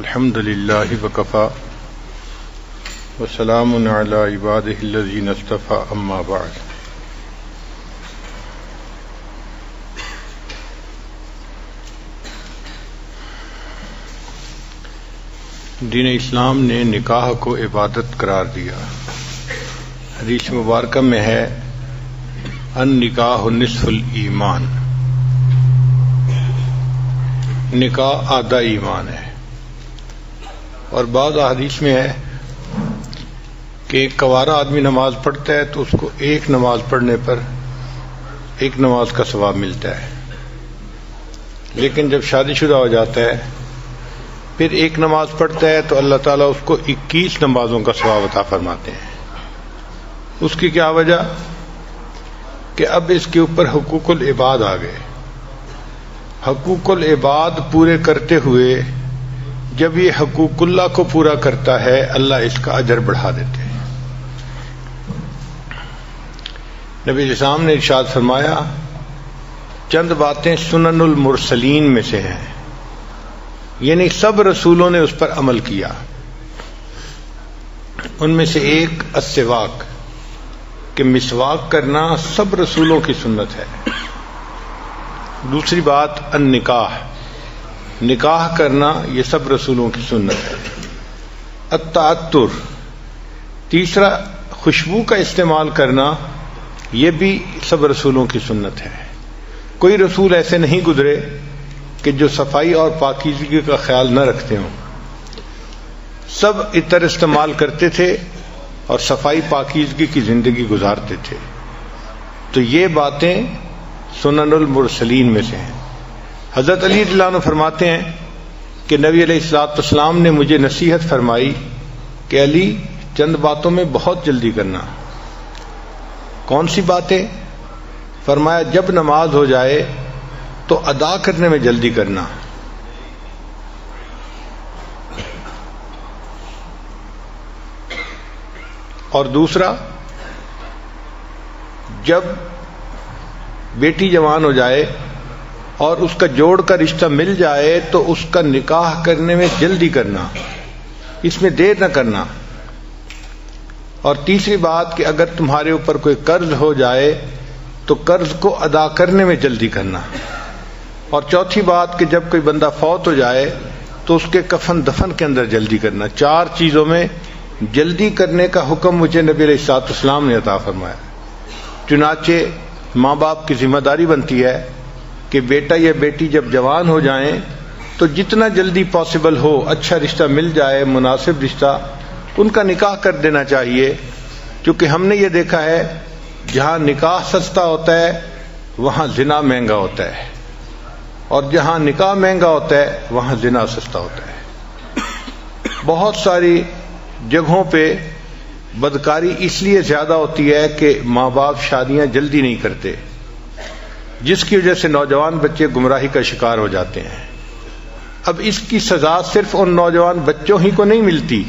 الحمد للہ وکفا وسلام علی عبادہ الذین اصطفی اما بعد۔ دین اسلام نے نکاح کو عبادت قرار دیا۔ حدیث مبارکہ میں ہے النکاح نصف الایمان، نکاح آدھا ایمان ہے۔ اور بعض احادیث میں ہے کہ ایک کوارا آدمی نماز پڑھتا ہے تو اس کو ایک نماز پڑھنے پر ایک نماز کا ثواب ملتا ہے، لیکن جب شادی شدہ ہو جاتا ہے پھر ایک نماز پڑھتا ہے تو اللہ تعالیٰ اس کو 21 نمازوں کا ثواب عطا فرماتے ہیں۔ اس کی کیا وجہ؟ کہ اب اس کے اوپر حقوق العباد آ گئے۔ حقوق العباد پورے کرتے ہوئے جب یہ حقوق اللہ کو پورا کرتا ہے اللہ اس کا اجر بڑھا دیتے ہیں۔ نبی علیہ السلام نے ارشاد فرمایا چند باتیں سنن المرسلین میں سے ہیں، یعنی سب رسولوں نے اس پر عمل کیا۔ ان میں سے ایک السواک، کہ مسواک کرنا سب رسولوں کی سنت ہے۔ دوسری بات النکاح، نکاح کرنا یہ سب رسولوں کی سنت ہے۔ التعطر، تیسرا خوشبو کا استعمال کرنا یہ بھی سب رسولوں کی سنت ہے۔ کوئی رسول ایسے نہیں گزرے کہ جو صفائی اور پاکیزگی کا خیال نہ رکھتے ہوں۔ سب عطر استعمال کرتے تھے اور صفائی پاکیزگی کی زندگی گزارتے تھے۔ تو یہ باتیں سنن المرسلین میں سے ہیں۔ حضرت علی رضی اللہ عنہ فرماتے ہیں کہ نبی علیہ الصلوۃ والسلام نے مجھے نصیحت فرمائی کہ علی چند باتوں میں بہت جلدی کرنا۔ کون سی باتیں؟ فرمایا جب نماز ہو جائے تو ادا کرنے میں جلدی کرنا، اور دوسرا جب بیٹی جوان ہو جائے اور اس کا جوڑ کا رشتہ مل جائے تو اس کا نکاح کرنے میں جلدی کرنا، اس میں دیر نہ کرنا۔ اور تیسری بات کہ اگر تمہارے اوپر کوئی قرض ہو جائے تو قرض کو ادا کرنے میں جلدی کرنا۔ اور چوتھی بات کہ جب کوئی بندہ فوت ہو جائے تو اس کے کفن دفن کے اندر جلدی کرنا۔ 4 چیزوں میں جلدی کرنے کا حکم مجھے نبی علیہ الصلوۃ والسلام نے عطا فرمایا۔ چنانچہ ماں باپ کی ذمہ داری بنتی ہے کہ بیٹا یا بیٹی جب جوان ہو جائیں تو جتنا جلدی پاسبل ہو، اچھا رشتہ مل جائے، مناسب رشتہ، ان کا نکاح کر دینا چاہیے، کیونکہ ہم نے یہ دیکھا ہے جہاں نکاح سستا ہوتا ہے وہاں زنا مہنگا ہوتا ہے، اور جہاں نکاح مہنگا ہوتا ہے وہاں زنا سستا ہوتا ہے۔ بہت ساری جگہوں پہ بدکاری اس لیے زیادہ ہوتی ہے کہ ماں باپ شادیاں جلدی نہیں کرتے، جس کی وجہ سے نوجوان بچے گمراہی کا شکار ہو جاتے ہیں۔ اب اس کی سزا صرف ان نوجوان بچوں ہی کو نہیں ملتی،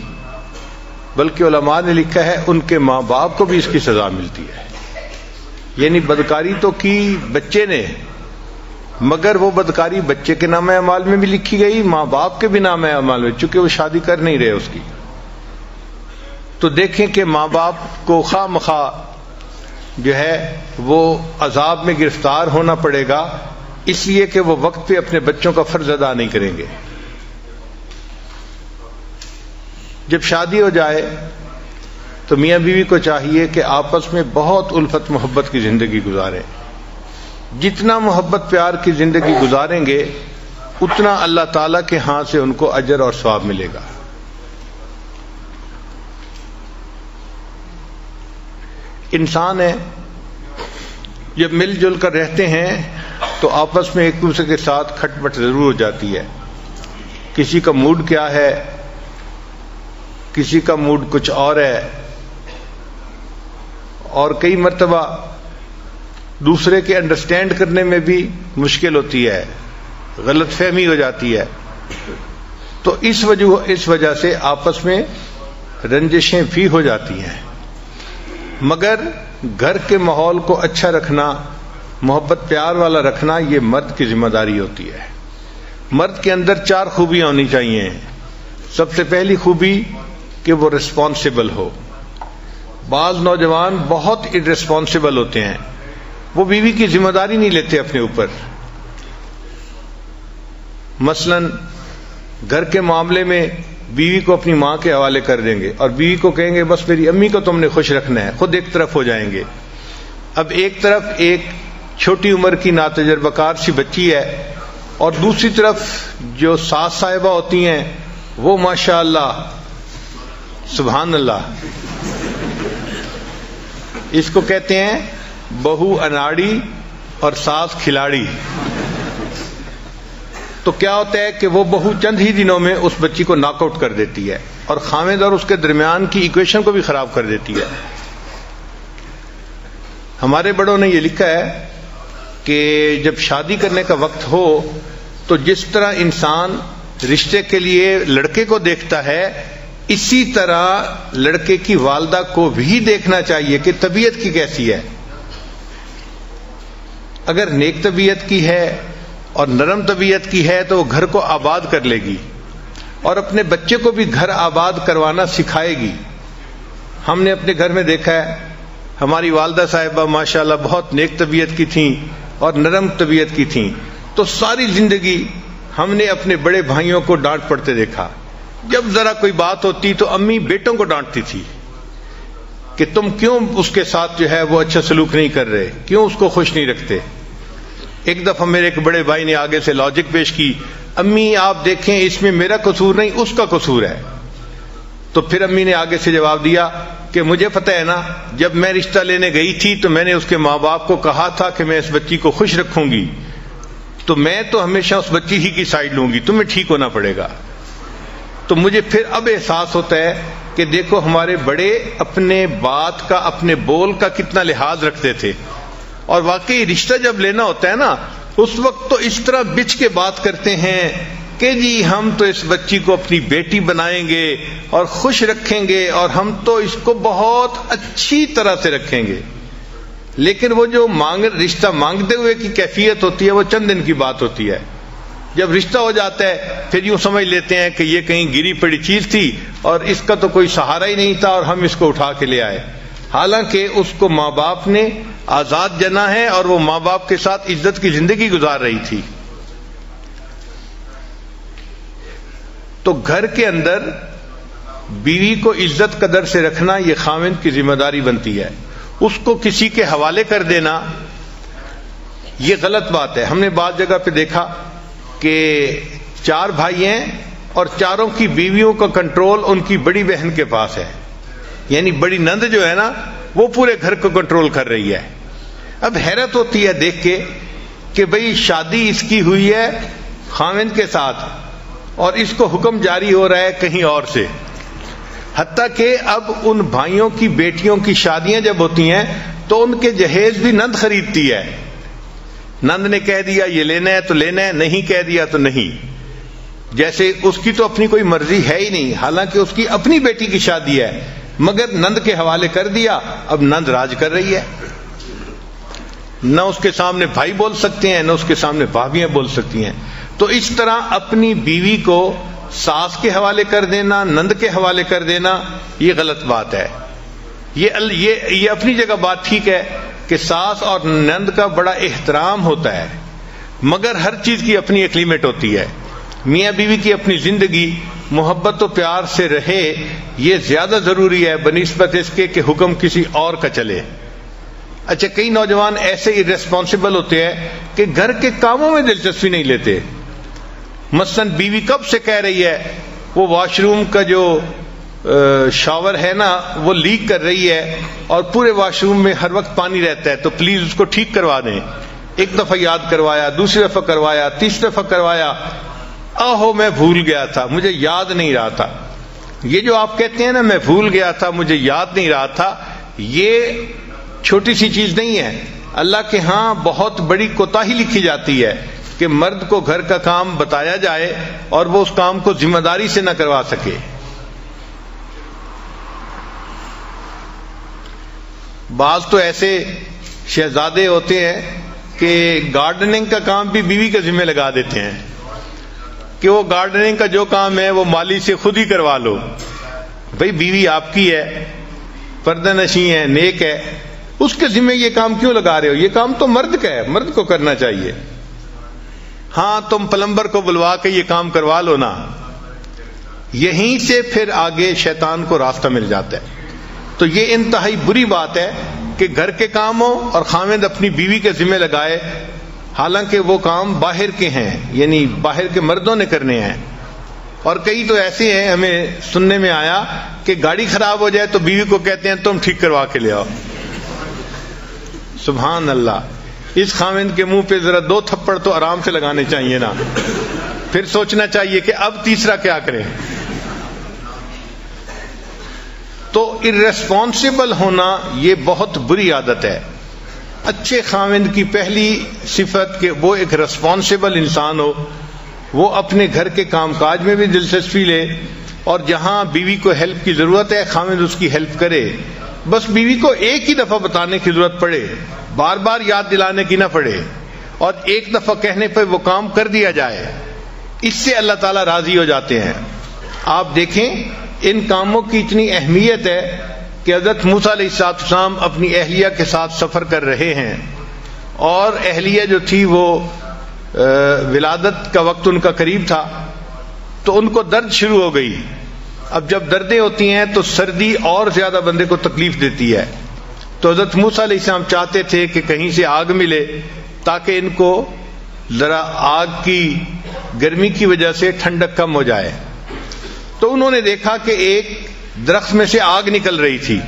بلکہ علماء نے لکھا ہے ان کے ماں باپ کو بھی اس کی سزا ملتی ہے۔ یعنی بدکاری تو کی بچے نے، مگر وہ بدکاری بچے کے نام اعمال میں بھی لکھی گئی، ماں باپ کے بھی نام اعمال میں، چونکہ وہ شادی کر نہیں رہے اس کی۔ تو دیکھیں کہ ماں باپ کو خواہ مخواہ جو ہے وہ عذاب میں گرفتار ہونا پڑے گا، اس لیے کہ وہ وقت پہ اپنے بچوں کا فرض ادا نہیں کریں گے۔ جب شادی ہو جائے تو میاں بیوی کو چاہیے کہ آپس میں بہت الفت محبت کی زندگی گزاریں۔ جتنا محبت پیار کی زندگی گزاریں گے اتنا اللہ تعالیٰ کے ہاں سے ان کو اجر اور ثواب ملے گا۔ انسان ہے، جب مل جل کر رہتے ہیں تو آپس میں ایک دوسرے کے ساتھ کھٹ پٹ ضرور ہو جاتی ہے۔ کسی کا موڈ کیا ہے، کسی کا موڈ کچھ اور ہے، اور کئی مرتبہ دوسرے کے انڈرسٹینڈ کرنے میں بھی مشکل ہوتی ہے، غلط فہمی ہو جاتی ہے۔ تو اس وجہ سے آپس میں رنجشیں بھی ہو جاتی ہیں۔ مگر گھر کے ماحول کو اچھا رکھنا، محبت پیار والا رکھنا، یہ مرد کی ذمہ داری ہوتی ہے۔ مرد کے اندر 4 خوبیاں ہونی چاہیے۔ سب سے پہلی خوبی کہ وہ رسپانسبل ہو. بعض نوجوان بہت irresponsible ہوتے ہیں، وہ بیوی کی ذمہ داری نہیں لیتے اپنے اوپر. مثلا گھر کے معاملے میں بیوی کو اپنی ماں کے حوالے کر دیں گے اور بیوی کو کہیں گے بس میری امی کو تم نے خوش رکھنا ہے، خود ایک طرف ہو جائیں گے. اب ایک طرف ایک چھوٹی عمر کی ناتجربہ کار سی بچی ہے اور دوسری طرف جو ساس صاحبہ ہوتی ہیں وہ ماشاءاللہ سبحان اللہ، اس کو کہتے ہیں بہو اناڑی اور ساس کھلاڑی. تو کیا ہوتا ہے کہ وہ بہو چند ہی دنوں میں اس بچی کو ناک آؤٹ کر دیتی ہے اور خاوند اور اس کے درمیان کی ایکویشن کو بھی خراب کر دیتی ہے. ہمارے بڑوں نے یہ لکھا ہے کہ جب شادی کرنے کا وقت ہو تو جس طرح انسان رشتے کے لیے لڑکے کو دیکھتا ہے، اسی طرح لڑکے کی والدہ کو بھی دیکھنا چاہیے کہ طبیعت کی کیسی ہے. اگر نیک طبیعت کی ہے اور نرم طبیعت کی ہے تو وہ گھر کو آباد کر لے گی اور اپنے بچے کو بھی گھر آباد کروانا سکھائے گی. ہم نے اپنے گھر میں دیکھا ہے، ہماری والدہ صاحبہ ماشاءاللہ بہت نیک طبیعت کی تھیں اور نرم طبیعت کی تھیں، تو ساری زندگی ہم نے اپنے بڑے بھائیوں کو ڈانٹ پڑتے دیکھا. جب ذرا کوئی بات ہوتی تو امی بیٹوں کو ڈانٹتی تھی کہ تم کیوں اس کے ساتھ جو ہے وہ اچھا سلوک نہیں کر رہے، کیوں اس کو خوش نہیں رکھتے. ایک دفعہ میرے ایک بڑے بھائی نے آگے سے لاجک پیش کی، امی آپ دیکھیں اس میں میرا قصور نہیں اس کا قصور ہے. تو پھر امی نے آگے سے جواب دیا کہ مجھے پتہ ہے نا، جب میں رشتہ لینے گئی تھی تو میں نے اس کے ماں باپ کو کہا تھا کہ میں اس بچی کو خوش رکھوں گی، تو میں تو ہمیشہ اس بچی ہی کی سائڈ لوں گی، تمہیں ٹھیک ہونا پڑے گا. تو مجھے پھر اب احساس ہوتا ہے کہ دیکھو ہمارے بڑے اپنے بات کا، اپنے بول کا کتنا لحاظ رکھتے تھے. اور واقعی رشتہ جب لینا ہوتا ہے نا، اس وقت تو اس طرح بچ کے بات کرتے ہیں کہ جی ہم تو اس بچی کو اپنی بیٹی بنائیں گے اور خوش رکھیں گے اور ہم تو اس کو بہت اچھی طرح سے رکھیں گے. لیکن وہ جو رشتہ مانگتے ہوئے کی کیفیت ہوتی ہے وہ چند دن کی بات ہوتی ہے. جب رشتہ ہو جاتا ہے پھر یوں سمجھ لیتے ہیں کہ یہ کہیں گری پڑی چیز تھی اور اس کا تو کوئی سہارا ہی نہیں تھا اور ہم اس کو اٹھا کے لے آئے. حالانکہ اس کو ماں باپ نے آزاد جنا ہے اور وہ ماں باپ کے ساتھ عزت کی زندگی گزار رہی تھی. تو گھر کے اندر بیوی کو عزت قدر سے رکھنا یہ خاوند کی ذمہ داری بنتی ہے. اس کو کسی کے حوالے کر دینا یہ غلط بات ہے. ہم نے بعض جگہ پہ دیکھا کہ 4 بھائی ہیں اور چاروں کی بیویوں کا کنٹرول ان کی بڑی بہن کے پاس ہے. یعنی بڑی نند جو ہے نا وہ پورے گھر کو کنٹرول کر رہی ہے. اب حیرت ہوتی ہے دیکھ کے کہ بھئی شادی اس کی ہوئی ہے خاوند کے ساتھ اور اس کو حکم جاری ہو رہا ہے کہیں اور سے. حتیٰ کہ اب ان بھائیوں کی بیٹیوں کی شادیاں جب ہوتی ہیں تو ان کے جہیز بھی نند خریدتی ہے. نند نے کہہ دیا یہ لینا ہے تو لینا ہے، نہیں کہہ دیا تو نہیں. جیسے اس کی تو اپنی کوئی مرضی ہے ہی نہیں، حالانکہ اس کی اپنی بیٹی کی شادی ہے، مگر نند کے حوالے کر دیا. اب نند راج کر رہی ہے، نہ اس کے سامنے بھائی بول سکتے ہیں نہ اس کے سامنے بھابیاں بول سکتی ہیں. تو اس طرح اپنی بیوی کو ساس کے حوالے کر دینا، نند کے حوالے کر دینا یہ غلط بات ہے. یہ اپنی جگہ بات ٹھیک ہے کہ ساس اور نند کا بڑا احترام ہوتا ہے، مگر ہر چیز کی اپنی ایک لیمٹ ہوتی ہے. میاں بیوی کی اپنی زندگی محبت و پیار سے رہے یہ زیادہ ضروری ہے بنسبت اس کے کہ حکم کسی اور کا چلے. اچھا کئی نوجوان ایسے irresponsible ہوتے ہیں کہ گھر کے کاموں میں دلچسپی نہیں لیتے. مثلا بیوی کب سے کہہ رہی ہے وہ واش روم کا جو شاور ہے نا وہ لیک کر رہی ہے اور پورے واش روم میں ہر وقت پانی رہتا ہے تو پلیز اس کو ٹھیک کروا دیں. ایک دفعہ یاد کروایا، دوسری دفعہ کروایا، تیسری دفعہ کروایا، آہو میں بھول گیا تھا، مجھے یاد نہیں رہا تھا. یہ جو آپ کہتے ہیں نا میں بھول گیا تھا، مجھے یاد نہیں رہا تھا، یہ چھوٹی سی چیز نہیں ہے. اللہ کے ہاں بہت بڑی کوتاہی لکھی جاتی ہے کہ مرد کو گھر کا کام بتایا جائے اور وہ اس کام کو ذمہ داری سے نہ کروا سکے. بعض تو ایسے شہزادے ہوتے ہیں کہ گارڈننگ کا کام بھی بیوی کے ذمہ لگا دیتے ہیں. کہ وہ گارڈننگ کا جو کام ہے وہ مالی سے خود ہی کروا لو. بھئی بیوی آپ کی ہے، پردہ نشیں ہے، نیک ہے، اس کے ذمہ یہ کام کیوں لگا رہے ہو؟ یہ کام تو مرد کا ہے، مرد کو کرنا چاہیے. ہاں تم پلمبر کو بلوا کے یہ کام کروا لو نا. یہیں سے پھر آگے شیطان کو راستہ مل جاتا ہے. تو یہ انتہائی بری بات ہے کہ گھر کے کام ہو اور خاوند اپنی بیوی کے ذمہ لگائے، حالانکہ وہ کام باہر کے ہیں، یعنی باہر کے مردوں نے کرنے ہیں. اور کئی تو ایسے ہیں، ہمیں سننے میں آیا کہ گاڑی خراب ہو جائے تو بیوی کو کہتے ہیں تم ٹھیک کروا کے لے آؤ. سبحان اللہ. اس خاوند کے منہ پہ ذرا 2 تھپڑ تو آرام سے لگانے چاہیے نا، پھر سوچنا چاہیے کہ اب تیسرا کیا کریں. تو ارریسپانسبل ہونا یہ بہت بری عادت ہے. اچھے خاوند کی پہلی صفت کہ وہ ایک ریسپانسبل انسان ہو، وہ اپنے گھر کے کام کاج میں بھی دلچسپی لے، اور جہاں بیوی کو ہیلپ کی ضرورت ہے خاوند اس کی ہیلپ کرے. بس بیوی کو ایک ہی دفعہ بتانے کی ضرورت پڑے، بار بار یاد دلانے کی نہ پڑے، اور ایک دفعہ کہنے پہ وہ کام کر دیا جائے. اس سے اللہ تعالیٰ راضی ہو جاتے ہیں. آپ دیکھیں ان کاموں کی اتنی اہمیت ہے کہ حضرت موسیٰ علیہ السلام اپنی اہلیہ کے ساتھ سفر کر رہے ہیں، اور اہلیہ جو تھی وہ ولادت کا وقت ان کا قریب تھا، تو ان کو درد شروع ہو گئی. اب جب دردیں ہوتی ہیں تو سردی اور زیادہ بندے کو تکلیف دیتی ہے. تو حضرت موسیٰ علیہ السلام چاہتے تھے کہ کہیں سے آگ ملے تاکہ ان کو ذرا آگ کی گرمی کی وجہ سے ٹھنڈک کم ہو جائے. تو انہوں نے دیکھا کہ ایک درخت میں سے آگ نکل رہی تھی.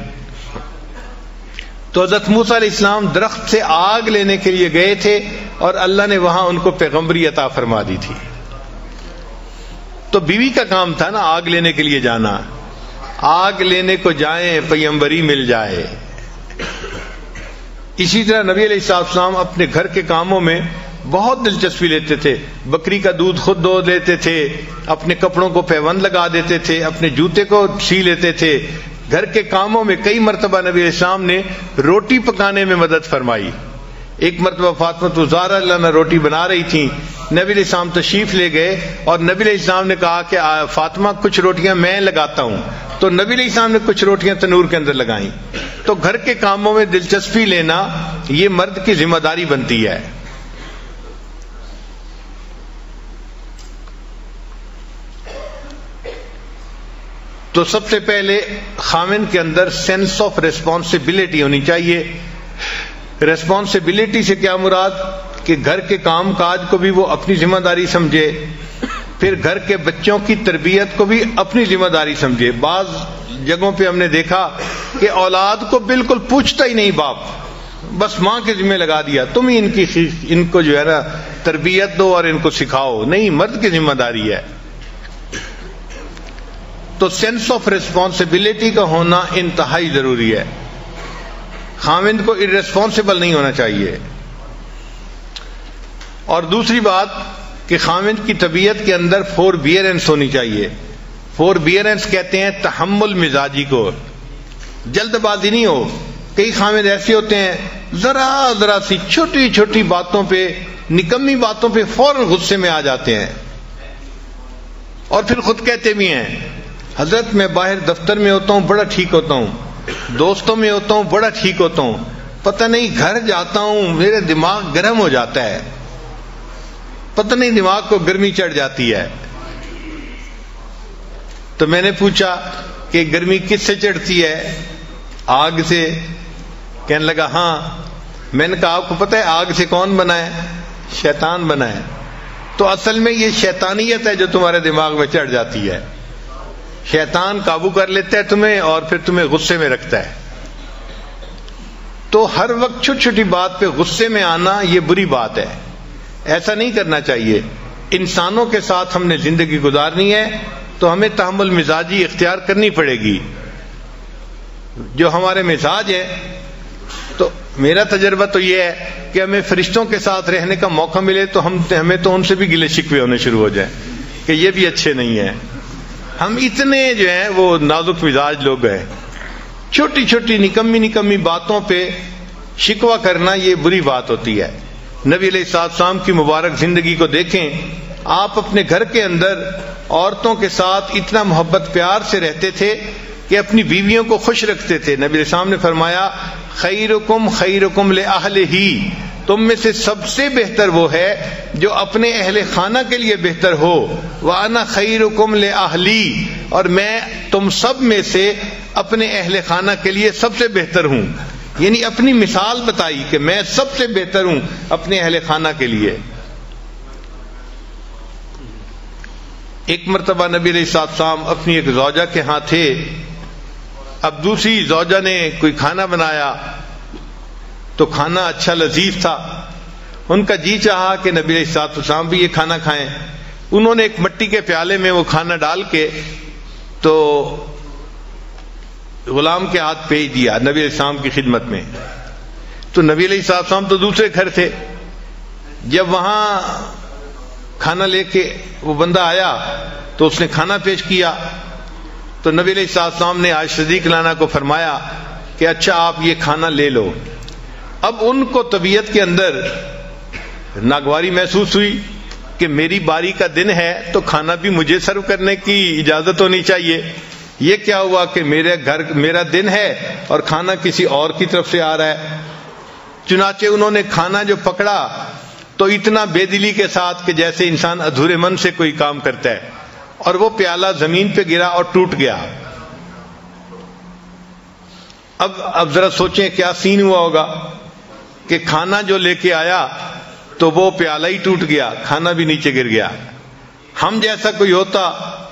تو حضرت موسیٰ علیہ السلام درخت سے آگ لینے کے لیے گئے تھے، اور اللہ نے وہاں ان کو پیغمبری عطا فرما دی تھی. تو بیوی کا کام تھا نا آگ لینے کے لیے جانا. آگ لینے کو جائیں پیغمبری مل جائے. اسی طرح نبی علیہ السلام اپنے گھر کے کاموں میں بہت دلچسپی لیتے تھے. بکری کا دودھ خود دو لیتے تھے، اپنے کپڑوں کو پیوند لگا دیتے تھے، اپنے جوتے کو سی لیتے تھے. گھر کے کاموں میں کئی مرتبہ نبی علیہ السلام نے روٹی پکانے میں مدد فرمائی. ایک مرتبہ فاطمہ الزہرا اللہ نے روٹی بنا رہی تھیں، نبی علیہ السلام تشریف لے گئے، اور نبی علیہ السلام نے کہا کہ فاطمہ کچھ روٹیاں میں لگاتا ہوں. تو نبی علیہ السلام نے کچھ روٹیاں تنور کے اندر لگائیں. تو گھر کے کاموں میں دلچسپی لینا یہ مرد کی ذمہ داری بنتی ہے. تو سب سے پہلے خاوند کے اندر سینس آف ریسپانسبلٹی ہونی چاہیے. ریسپانسبلٹی سے کیا مراد؟ کہ گھر کے کام کاج کو بھی وہ اپنی ذمہ داری سمجھے، پھر گھر کے بچوں کی تربیت کو بھی اپنی ذمہ داری سمجھے. بعض جگہوں پہ ہم نے دیکھا کہ اولاد کو بالکل پوچھتا ہی نہیں باپ، بس ماں کے ذمہ لگا دیا، تم ہی ان کو جو ہے نا تربیت دو اور ان کو سکھاؤ. نہیں، مرد کی ذمہ داری ہے. تو سینس آف ریسپانسبلٹی کا ہونا انتہائی ضروری ہے. خاوند کو ارریسپانسبل نہیں ہونا چاہیے. اور دوسری بات کہ خاوند کی طبیعت کے اندر فوربیئرنس ہونی چاہیے. فوربیئرنس کہتے ہیں تحمل مزاجی کو. جلد بازی نہیں ہو. کئی خاوند ایسے ہوتے ہیں ذرا سی چھوٹی چھوٹی باتوں پہ، نکمی باتوں پہ فوراً غصے میں آ جاتے ہیں، اور پھر خود کہتے بھی ہیں حضرت میں باہر دفتر میں ہوتا ہوں بڑا ٹھیک ہوتا ہوں، دوستوں میں ہوتا ہوں بڑا ٹھیک ہوتا ہوں، پتہ نہیں گھر جاتا ہوں میرے دماغ گرم ہو جاتا ہے، پتہ نہیں دماغ کو گرمی چڑھ جاتی ہے. تو میں نے پوچھا کہ گرمی کس سے چڑھتی ہے؟ آگ سے. کہنے لگا ہاں. میں نے کہا آپ کو پتہ ہے آگ سے کون بنا ہے؟ شیطان بنا ہے. تو اصل میں یہ شیطانیت ہے جو تمہارے دماغ میں چڑھ جاتی ہے. شیطان قابو کر لیتا ہے تمہیں اور پھر تمہیں غصے میں رکھتا ہے. تو ہر وقت چھوٹی چھوٹی بات پہ غصے میں آنا یہ بری بات ہے. ایسا نہیں کرنا چاہیے. انسانوں کے ساتھ ہم نے زندگی گزارنی ہے تو ہمیں تحمل مزاجی اختیار کرنی پڑے گی. جو ہمارے مزاج ہے، تو میرا تجربہ تو یہ ہے کہ ہمیں فرشتوں کے ساتھ رہنے کا موقع ملے تو ہمیں تو ان سے بھی گلے شکوے ہونے شروع ہو جائیں کہ یہ بھی اچھے نہیں ہیں. ہم اتنے جو ہیں وہ نازک مزاج لوگ ہیں. چھوٹی چھوٹی نکمی باتوں پہ شکوہ کرنا یہ بری بات ہوتی ہے. نبی علیہ السلام کی مبارک زندگی کو دیکھیں، آپ اپنے گھر کے اندر عورتوں کے ساتھ اتنا محبت پیار سے رہتے تھے کہ اپنی بیویوں کو خوش رکھتے تھے. نبی علیہ السلام نے فرمایا خیرکم خیرکم لأہلہ، تم میں سے سب سے بہتر وہ ہے جو اپنے اہل خانہ کے لیے بہتر ہو. وَأَنَا خَيْرُكُمْ لِأَهْلِي، اور میں تم سب میں سے اپنے اہل خانہ کے لیے سب سے بہتر ہوں. یعنی اپنی مثال بتائی کہ میں سب سے بہتر ہوں اپنے اہل خانہ کے لیے. ایک مرتبہ نبی علیہ السلام اپنی ایک زوجہ کے ہاں تھے. اب دوسری زوجہ نے کوئی کھانا بنایا تو کھانا اچھا لذیذ تھا. ان کا جی چاہا کہ نبی علیہ السلام بھی یہ کھانا کھائیں. انہوں نے ایک مٹی کے پیالے میں وہ کھانا ڈال کے تو غلام کے ہاتھ بھیج دیا نبی علیہ السلام کی خدمت میں. تو نبی علیہ السلام تو دوسرے گھر تھے. جب وہاں کھانا لے کے وہ بندہ آیا تو اس نے کھانا پیش کیا تو نبی علیہ السلام نے عائشہ صدیقہ رضی اللہ عنہا کو فرمایا کہ اچھا آپ یہ کھانا لے لو. اب ان کو طبیعت کے اندر ناگواری محسوس ہوئی کہ میری باری کا دن ہے تو کھانا بھی مجھے سرو کرنے کی اجازت ہونی چاہیے. یہ کیا ہوا کہ میرا دن ہے اور کھانا کسی اور کی طرف سے آ رہا ہے. چنانچہ انہوں نے کھانا جو پکڑا تو اتنا بے دلی کے ساتھ کہ جیسے انسان ادھورے من سے کوئی کام کرتا ہے، اور وہ پیالہ زمین پہ گرا اور ٹوٹ گیا. اب ذرا سوچیں کیا سین ہوا ہوگا کہ کھانا جو لے کے آیا تو وہ پیالہ ہی ٹوٹ گیا، کھانا بھی نیچے گر گیا. ہم جیسا کوئی ہوتا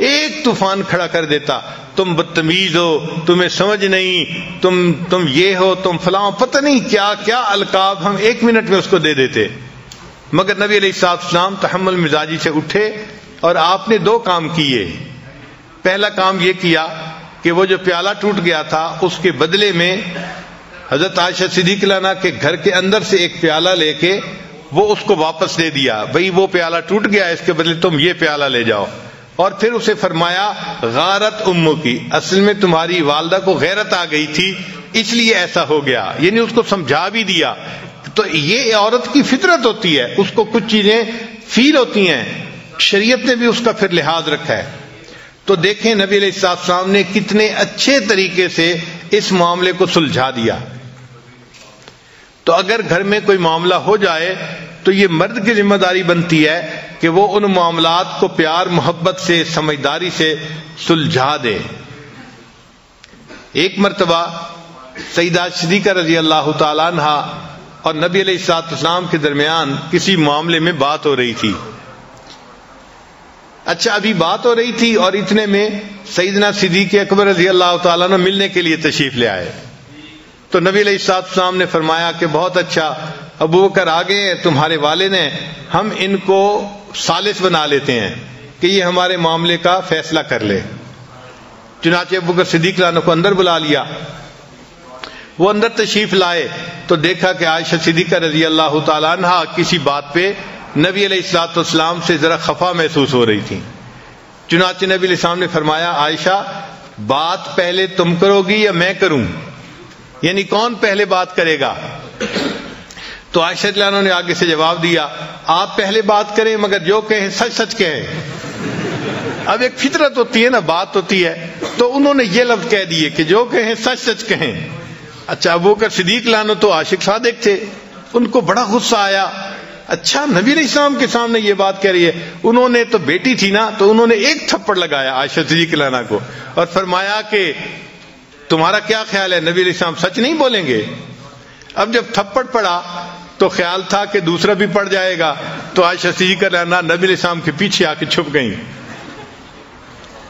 ایک طوفان کھڑا کر دیتا، تم بدتمیز ہو، تمہیں سمجھ نہیں، تم یہ ہو، تم فلاں، پتہ نہیں کیا کیا القاب ہم ایک منٹ میں اس کو دے دیتے. مگر نبی علیہ السلام تحمل مزاجی سے اٹھے اور آپ نے دو کام کیے. پہلا کام یہ کیا کہ وہ جو پیالہ ٹوٹ گیا تھا اس کے بدلے میں حضرت عائشہ صدیقہ رضی اللہ عنہا کے گھر کے اندر سے ایک پیالہ لے کے وہ اس کو واپس دے دیا. بھئی وہ پیالہ ٹوٹ گیا، اس کے بدلے تم یہ پیالہ لے جاؤ. اور پھر اسے فرمایا غارت امو کی، اصل میں تمہاری والدہ کو غیرت آ گئی تھی اس لیے ایسا ہو گیا. یعنی اس کو سمجھا بھی دیا. تو یہ عورت کی فطرت ہوتی ہے، اس کو کچھ چیزیں فیل ہوتی ہیں، شریعت نے بھی اس کا پھر لحاظ رکھا ہے. تو دیکھیں نبی علیہ السلام نے کتنے اچھے طریقے سے اس معاملے کو سلجھا دیا. تو اگر گھر میں کوئی معاملہ ہو جائے تو یہ مرد کی ذمہ داری بنتی ہے کہ وہ ان معاملات کو پیار محبت سے سمجھداری سے سلجھا دے. ایک مرتبہ سیدہ صدیقہ رضی اللہ تعالی عنہا اور نبی علیہ السلام کے درمیان کسی معاملے میں بات ہو رہی تھی. اچھا ابھی بات ہو رہی تھی اور اتنے میں سیدنا صدیق اکبر رضی اللہ تعالیٰ عنہ ملنے کے لیے تشریف لے آئے. تو نبی علیہ السلام نے فرمایا کہ بہت اچھا، ابو بکر آگے ہیں، تمہارے والد ہیں، ہم ان کو ثالث بنا لیتے ہیں کہ یہ ہمارے معاملے کا فیصلہ کر لے. چنانچہ ابو بکر صدیق رضی اللہ عنہ کو اندر بلا لیا. وہ اندر تشریف لائے تو دیکھا کہ عائشہ صدیقہ رضی اللہ تعالیٰ عنہا کسی بات پہ نبی علیہ السلام سے ذرا خفا محسوس ہو رہی تھی. چنانچہ نبی علیہ السلام نے فرمایا عائشہ بات پہلے تم کرو گی یا میں کروں؟ یعنی کون پہلے بات کرے گا؟ تو عائشہ رضی اللہ عنہا نے آگے سے جواب دیا آپ پہلے بات کریں مگر جو کہیں سچ سچ کہیں. اب ایک فطرت ہوتی ہے نا، بات ہوتی ہے، تو انہوں نے یہ لفظ کہہ دیے کہ جو کہیں سچ سچ کہیں. اچھا ابو بکر صدیق رضی اللہ عنہ تو عاشق صادق تھے، ان کو بڑا غصہ آیا. اچھا نبی علیہ السلام کے سامنے یہ بات کہہ رہی ہے. انہوں نے تو بیٹی تھی نا، تو انہوں نے ایک تھپڑ لگایا عائشہ صدیقہ رضی اللہ عنہا کو اور فرمایا کہ تمہارا کیا خیال ہے نبی علیہ السلام سچ نہیں بولیں گے؟ اب جب تھپڑ پڑا تو خیال تھا کہ دوسرا بھی پڑ جائے گا، تو عائشہ صدیقہ رضی اللہ عنہا نبی علیہ السلام کے پیچھے آ کے چھپ گئیں.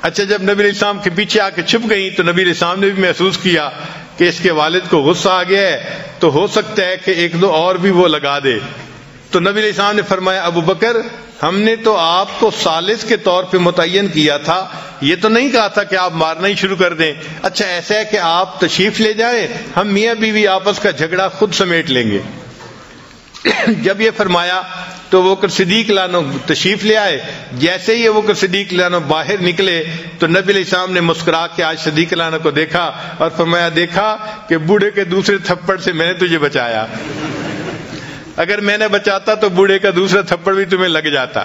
اچھا جب نبی علیہ السلام کے پیچھے آ کے چھپ گئیں تو نبی علیہ السلام نے بھی محسوس کیا کہ اس کے والد کو غصہ آ گیا ہے، تو ہو سکتا ہے کہ ایک دو اور بھی وہ لگا دے. تو نبی علیہ السلام نے فرمایا ابو بکر ہم نے تو آپ کو ثالث کے طور پہ متعین کیا تھا، یہ تو نہیں کہا تھا کہ آپ مارنا ہی شروع کر دیں. اچھا ایسا ہے کہ آپ تشریف لے جائیں، ہم میاں بیوی آپس کا جھگڑا خود سمیٹ لیں گے. جب یہ فرمایا تو وہ بکر صدیق رضی اللہ عنہ تشریف لے آئے. جیسے ہی وہ بکر صدیق رضی اللہ عنہ باہر نکلے تو نبی علیہ السلام نے مسکرا کے عائشہ صدیق رضی اللہ عنہ کو دیکھا اور فرمایا دیکھا کہ بوڑھے کے دوسرے تھپڑ سے میں نے تجھے بچایا، اگر میں نے بچاتا تو بوڑھے کا دوسرا تھپڑ بھی تمہیں لگ جاتا.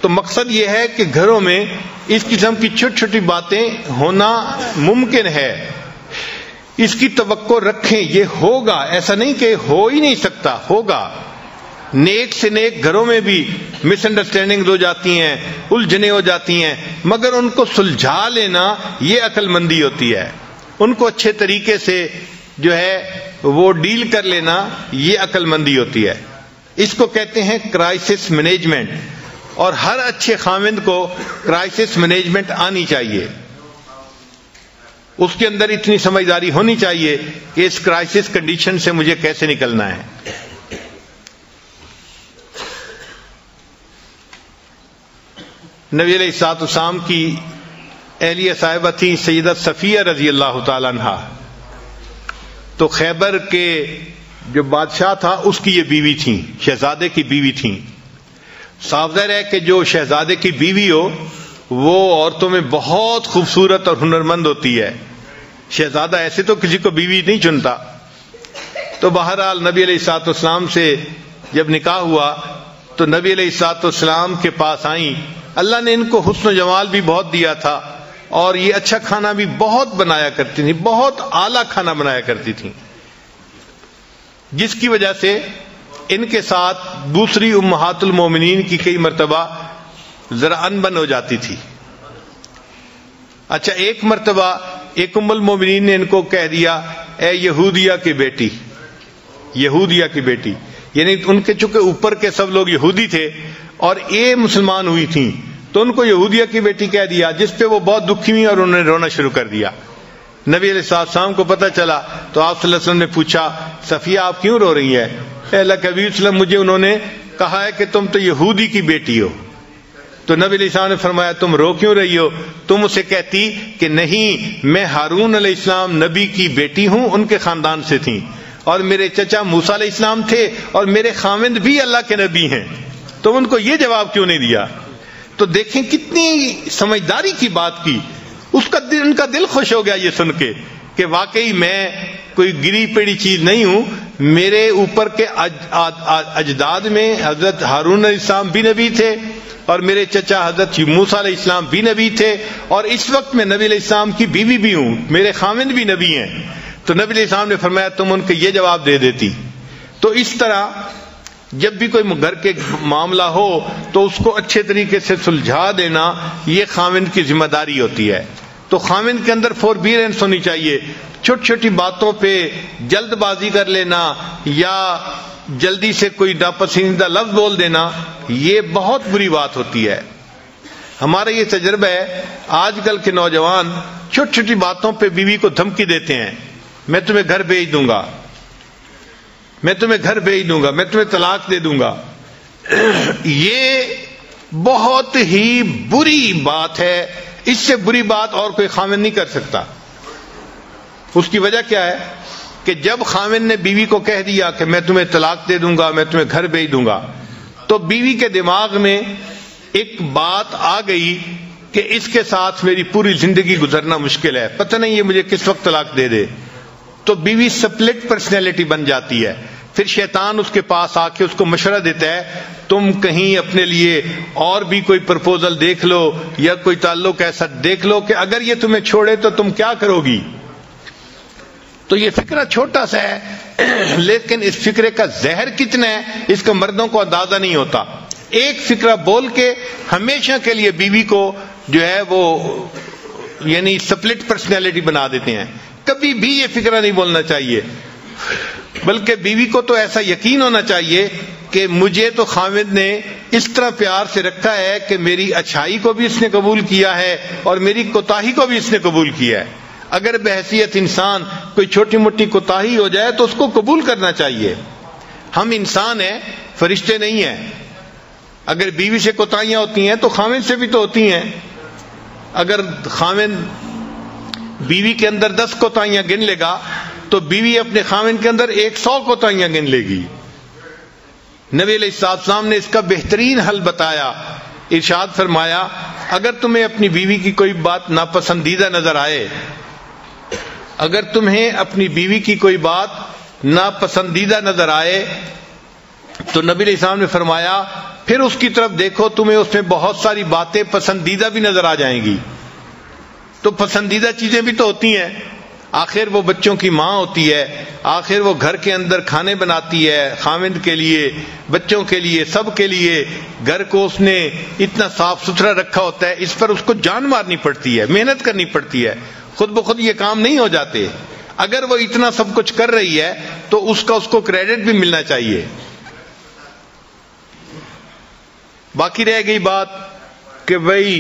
تو مقصد یہ ہے کہ گھروں میں اس قسم کی چھوٹی چھوٹی باتیں ہونا ممکن ہے، اس کی توقع رکھیں، یہ ہوگا، ایسا نہیں کہ ہو ہی نہیں سکتا، ہوگا۔ نیک سے نیک گھروں میں بھی مس انڈرسٹینڈنگ ہو جاتی ہیں، الجھنیں ہو جاتی ہیں، مگر ان کو سلجھا لینا یہ عقل مندی ہوتی ہے، ان کو اچھے طریقے سے جو ہے وہ ڈیل کر لینا یہ عقل مندی ہوتی ہے۔ اس کو کہتے ہیں کرائسس مینجمنٹ، اور ہر اچھے خاوند کو کرائسس مینجمنٹ آنی چاہیے، اس کے اندر اتنی سمجھداری ہونی چاہیے کہ اس کرائسس کنڈیشن سے مجھے کیسے نکلنا ہے۔ نبی علیہ الصلوۃ والسلام کی اہلیہ صاحبہ تھی سیدہ صفیہ رضی اللہ تعالی عنہا، تو خیبر کے جو بادشاہ تھا اس کی یہ بیوی تھیں، شہزادے کی بیوی تھیں۔ صاف ظاہر ہے کہ جو شہزادے کی بیوی ہو وہ عورتوں میں بہت خوبصورت اور ہنرمند ہوتی ہے، شہزادہ ایسے تو کسی کو بیوی نہیں چنتا۔ تو بہرحال نبی علیہ الصلوۃ والسلام سے جب نکاح ہوا تو نبی علیہ الصلوۃ والسلام کے پاس آئیں۔ اللہ نے ان کو حسن و جمال بھی بہت دیا تھا، اور یہ اچھا کھانا بھی بہت بنایا کرتی تھیں، بہت اعلیٰ کھانا بنایا کرتی تھیں، جس کی وجہ سے ان کے ساتھ دوسری امہات المومنین کی کئی مرتبہ ذرا انبن ہو جاتی تھی۔ اچھا، ایک مرتبہ ایک ام المومنین نے ان کو کہہ دیا، اے یہودیہ کی بیٹی، یہودیہ کی بیٹی، یعنی ان کے چونکہ اوپر کے سب لوگ یہودی تھے اور یہ مسلمان ہوئی تھیں، تو ان کو یہودیہ کی بیٹی کہہ دیا، جس پہ وہ بہت دکھی ہوئی اور انہوں نے رونا شروع کر دیا۔ نبی علیہ السلام کو پتہ چلا تو آپ صلی اللہ علیہ وسلم نے پوچھا، صفیہ آپ کیوں رو رہی ہیں؟ اے اللہ کے حبیب صلی اللہ علیہ وسلم، مجھے انہوں نے کہا ہے کہ تم تو یہودی کی بیٹی ہو۔ تو نبی علیہ السلام نے فرمایا، تم رو کیوں رہی ہو؟ تم اسے کہتی کہ نہیں، میں ہارون علیہ السلام نبی کی بیٹی ہوں، ان کے خاندان سے تھیں، اور میرے چچا موسیٰ علیہ السلام تھے، اور میرے خاوند بھی اللہ کے نبی ہیں۔ تم ان کو یہ جواب کیوں نہیں دیا؟ تو دیکھیں کتنی سمجھداری کی بات کی، ان کا دل خوش ہو گیا یہ سن کے کہ واقعی میں کوئی گری پیڑی چیز نہیں ہوں، میرے اوپر کے اجداد میں حضرت ہارون علیہ السلام بھی نبی تھے، اور میرے چچا حضرت موسیٰ علیہ السلام بھی نبی تھے، اور اس وقت میں نبی علیہ السلام کی بیوی بھی ہوں، میرے خاوند بھی نبی ہیں۔ تو نبی علیہ السلام نے فرمایا تم ان کو یہ جواب دے دیتی۔ تو اس طرح جب بھی کوئی گھر کے معاملہ ہو تو اس کو اچھے طریقے سے سلجھا دینا یہ خاوند کی ذمہ داری ہوتی ہے۔ تو خاوند کے اندر فوربیرنس ہونی چاہیے، چھوٹی چھوٹی باتوں پہ جلد بازی کر لینا یا جلدی سے کوئی ناپسندیدہ لفظ بول دینا یہ بہت بری بات ہوتی ہے۔ ہمارا یہ تجربہ ہے، آج کل کے نوجوان چھوٹی چھوٹی باتوں پہ بیوی کو دھمکی دیتے ہیں، میں تمہیں گھر بھیج دوں گا، میں تمہیں گھر بھیج دوں گا، میں تمہیں طلاق دے دوں گا۔ یہ بہت ہی بری بات ہے، اس سے بری بات اور کوئی خاوند نہیں کر سکتا۔ اس کی وجہ کیا ہے کہ جب خاوند نے بیوی کو کہہ دیا کہ میں تمہیں طلاق دے دوں گا، میں تمہیں گھر بھیج دوں گا، تو بیوی کے دماغ میں ایک بات آ گئی کہ اس کے ساتھ میری پوری زندگی گزرنا مشکل ہے، پتہ نہیں یہ مجھے کس وقت طلاق دے دے۔ تو بیوی سپلٹ پرسنالٹی بن جاتی ہے، پھر شیطان اس کے پاس آ کے اس کو مشورہ دیتا ہے تم کہیں اپنے لیے اور بھی کوئی پرپوزل دیکھ لو یا کوئی تعلق ایسا دیکھ لو کہ اگر یہ تمہیں چھوڑے تو تم کیا کرو گی۔ تو یہ فکرہ چھوٹا سا ہے لیکن اس فکرے کا زہر کتنا ہے اس کا مردوں کو اندازہ نہیں ہوتا۔ ایک فکرہ بول کے ہمیشہ کے لیے بیوی کو جو ہے وہ یعنی سپلٹ پرسنالٹی بنا دیتے ہیں۔ کبھی بھی یہ فکرہ نہیں بولنا چاہیے، بلکہ بیوی کو تو ایسا یقین ہونا چاہیے کہ مجھے تو خاوند نے اس طرح پیار سے رکھا ہے کہ میری اچھائی کو بھی اس نے قبول کیا ہے اور میری کوتاہی کو بھی اس نے قبول کیا ہے۔ اگر بحیثیت انسان کوئی چھوٹی موٹی کوتاہی ہو جائے تو اس کو قبول کرنا چاہیے۔ ہم انسان ہیں، فرشتے نہیں ہیں۔ اگر بیوی سے کوتاہیاں ہوتی ہیں تو خاوند سے بھی تو ہوتی ہیں۔ اگر خاوند بیوی کے اندر 10 کوتاہیاں گن لے گا تو بیوی اپنے خاوند کے اندر 100 کوتاہیاں گن لے گی۔ نبی علیہ السلام نے اس کا بہترین حل بتایا، ارشاد فرمایا اگر تمہیں اپنی بیوی کی کوئی بات ناپسندیدہ نظر آئے، اگر تمہیں اپنی بیوی کی کوئی بات ناپسندیدہ نظر آئے تو نبی علیہ السلام نے فرمایا پھر اس کی طرف دیکھو، تمہیں اس میں بہت ساری باتیں پسندیدہ بھی نظر آ جائیں گی. تو پسندیدہ چیزیں بھی تو ہوتی ہیں. آخر وہ بچوں کی ماں ہوتی ہے، آخر وہ گھر کے اندر کھانے بناتی ہے، خاوند کے لیے، بچوں کے لیے، سب کے لیے. گھر کو اس نے اتنا صاف ستھرا رکھا ہوتا ہے، اس پر اس کو جان مارنی پڑتی ہے، محنت کرنی پڑتی ہے. خود بخود یہ کام نہیں ہو جاتے. اگر وہ اتنا سب کچھ کر رہی ہے تو اس کو کریڈٹ بھی ملنا چاہیے. باقی رہ گئی بات کہ بھئی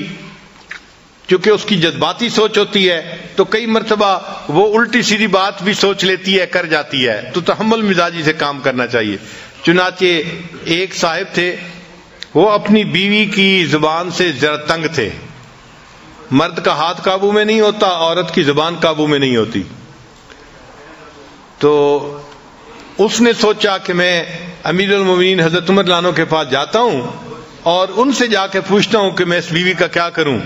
چونکہ اس کی جذباتی سوچ ہوتی ہے تو کئی مرتبہ وہ الٹی سیدھی بات بھی سوچ لیتی ہے، کر جاتی ہے. تو تحمل مزاجی سے کام کرنا چاہیے. چنانچہ ایک صاحب تھے، وہ اپنی بیوی کی زبان سے ذرا تنگ تھے. مرد کا ہاتھ قابو میں نہیں ہوتا، عورت کی زبان قابو میں نہیں ہوتی. تو اس نے سوچا کہ میں امیر المومنین حضرت عمر لانو کے پاس جاتا ہوں اور ان سے جا کے پوچھتا ہوں کہ میں اس بیوی کا کیا کروں.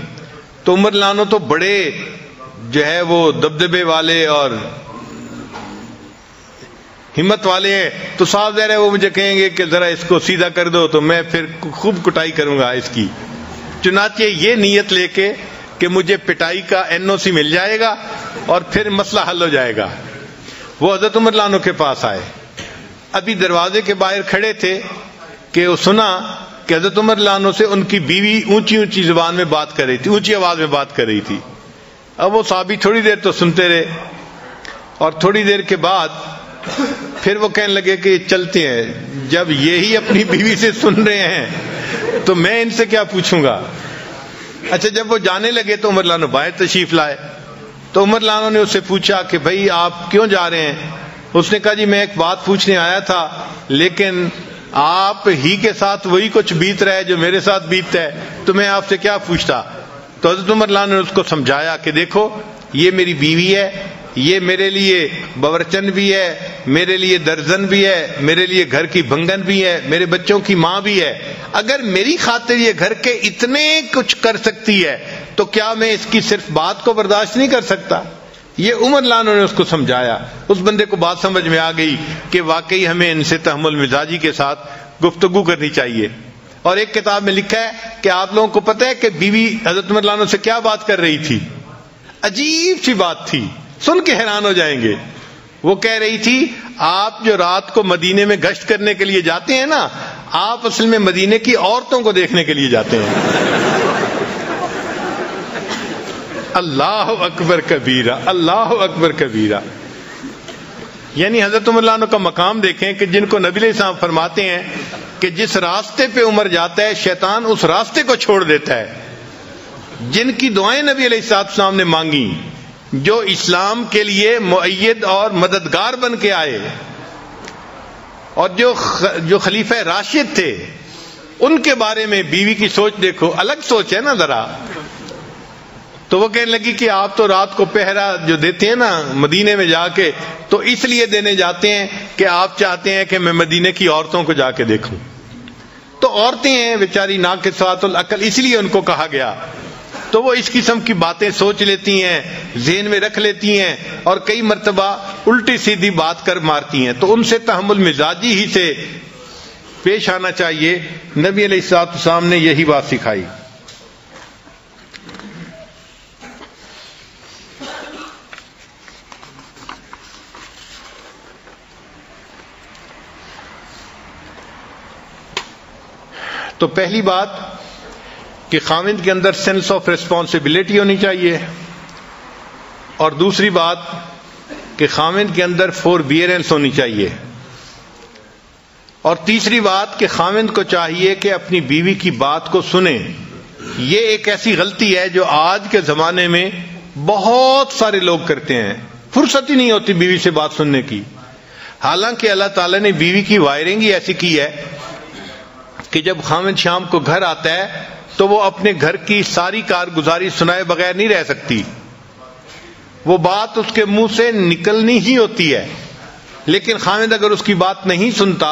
تو عمر لانو تو بڑے جو ہے وہ دبدبے والے اور ہمت والے ہیں. تو صاف ظاہر ہے وہ مجھے کہیں گے کہ ذرا اس کو سیدھا کر دو، تو میں پھر خوب کٹائی کروں گا اس کی. چنانچہ یہ نیت لے کے کہ مجھے پٹائی کا NOC مل جائے گا اور پھر مسئلہ حل ہو جائے گا، وہ حضرت عمر لانو کے پاس آئے. ابھی دروازے کے باہر کھڑے تھے کہ وہ سنا کہ حضرت عمر لانو سے ان کی بیوی اونچی اونچی زبان میں بات کر رہی تھی، اونچی آواز میں بات کر رہی تھی. اب وہ صحابی تھوڑی دیر تو سنتے رہے اور تھوڑی دیر کے بعد پھر وہ کہنے لگے کہ چلتے ہیں، جب یہی اپنی بیوی سے سن رہے ہیں تو میں ان سے کیا پوچھوں گا. اچھا جب وہ جانے لگے تو عمر لانو باہر تشریف لائے. تو عمر لانو نے اس سے پوچھا کہ بھائی آپ کیوں جا رہے ہیں؟ اس نے کہا جی میں ایک بات پوچھنے آیا تھا، لیکن آپ ہی کے ساتھ وہی کچھ بیت رہا ہے جو میرے ساتھ بیتتا ہے، تو میں آپ سے کیا پوچھتا. تو حضرت عمر لانو نے اس کو سمجھایا کہ دیکھو یہ میری بیوی ہے، یہ میرے لیے باورچن بھی ہے، میرے لیے درزن بھی ہے، میرے لیے گھر کی بنگن بھی ہے، میرے بچوں کی ماں بھی ہے. اگر میری خاطر یہ گھر کے اتنے کچھ کر سکتی ہے تو کیا میں اس کی صرف بات کو برداشت نہیں کر سکتا. یہ عمر لانو نے اس کو سمجھایا. اس بندے کو بات سمجھ میں آ گئی کہ واقعی ہمیں ان سے تحمل مزاجی کے ساتھ گفتگو کرنی چاہیے. اور ایک کتاب میں لکھا ہے کہ آپ لوگوں کو پتہ ہے کہ بیوی حضرت عمر لانو سے کیا بات کر رہی تھی؟ عجیب سی بات تھی، سن کے حیران ہو جائیں گے. وہ کہہ رہی تھی آپ جو رات کو مدینے میں گشت کرنے کے لیے جاتے ہیں نا، آپ اصل میں مدینے کی عورتوں کو دیکھنے کے لیے جاتے ہیں. اللہ اکبر کبیرہ، اللہ اکبر کبیرہ. یعنی حضرت عمر لانو کا مقام دیکھیں کہ جن کو نبی علیہ السلام فرماتے ہیں کہ جس راستے پہ عمر جاتا ہے شیطان اس راستے کو چھوڑ دیتا ہے. جن کی دعائیں نبی علیہ السلام نے مانگی، جو اسلام کے لیے مؤید اور مددگار بن کے آئے، اور جو خلیفہ راشد تھے، ان کے بارے میں بیوی کی سوچ دیکھو، الگ سوچ ہے نا ذرا. تو وہ کہنے لگی کہ آپ تو رات کو پہرا جو دیتے ہیں نا مدینے میں جا کے، تو اس لیے دینے جاتے ہیں کہ آپ چاہتے ہیں کہ میں مدینے کی عورتوں کو جا کے دیکھوں. تو عورتیں ہیں بیچاری ناقصات العقل، اس لیے ان کو کہا گیا. تو وہ اس قسم کی باتیں سوچ لیتی ہیں، ذہن میں رکھ لیتی ہیں اور کئی مرتبہ الٹی سیدھی بات کر مارتی ہیں. تو ان سے تحمل مزاجی ہی سے پیش آنا چاہیے. نبی علیہ السلام نے یہی بات سکھائی. تو پہلی بات کہ خاوند کے اندر سینس آف ریسپانسبلٹی ہونی چاہیے، اور دوسری بات کہ خاوند کے اندر فوربیئرنس ہونی چاہیے، اور تیسری بات کہ خاوند کو چاہیے کہ اپنی بیوی کی بات کو سنے. یہ ایک ایسی غلطی ہے جو آج کے زمانے میں بہت سارے لوگ کرتے ہیں. فرصت ہی نہیں ہوتی بیوی سے بات سننے کی. حالانکہ اللہ تعالیٰ نے بیوی کی وائرنگ ہی ایسی کی ہے کہ جب خاوند شام کو گھر آتا ہے تو وہ اپنے گھر کی ساری کارگزاری سنائے بغیر نہیں رہ سکتی. وہ بات اس کے منہ سے نکلنی ہی ہوتی ہے. لیکن خاوند اگر اس کی بات نہیں سنتا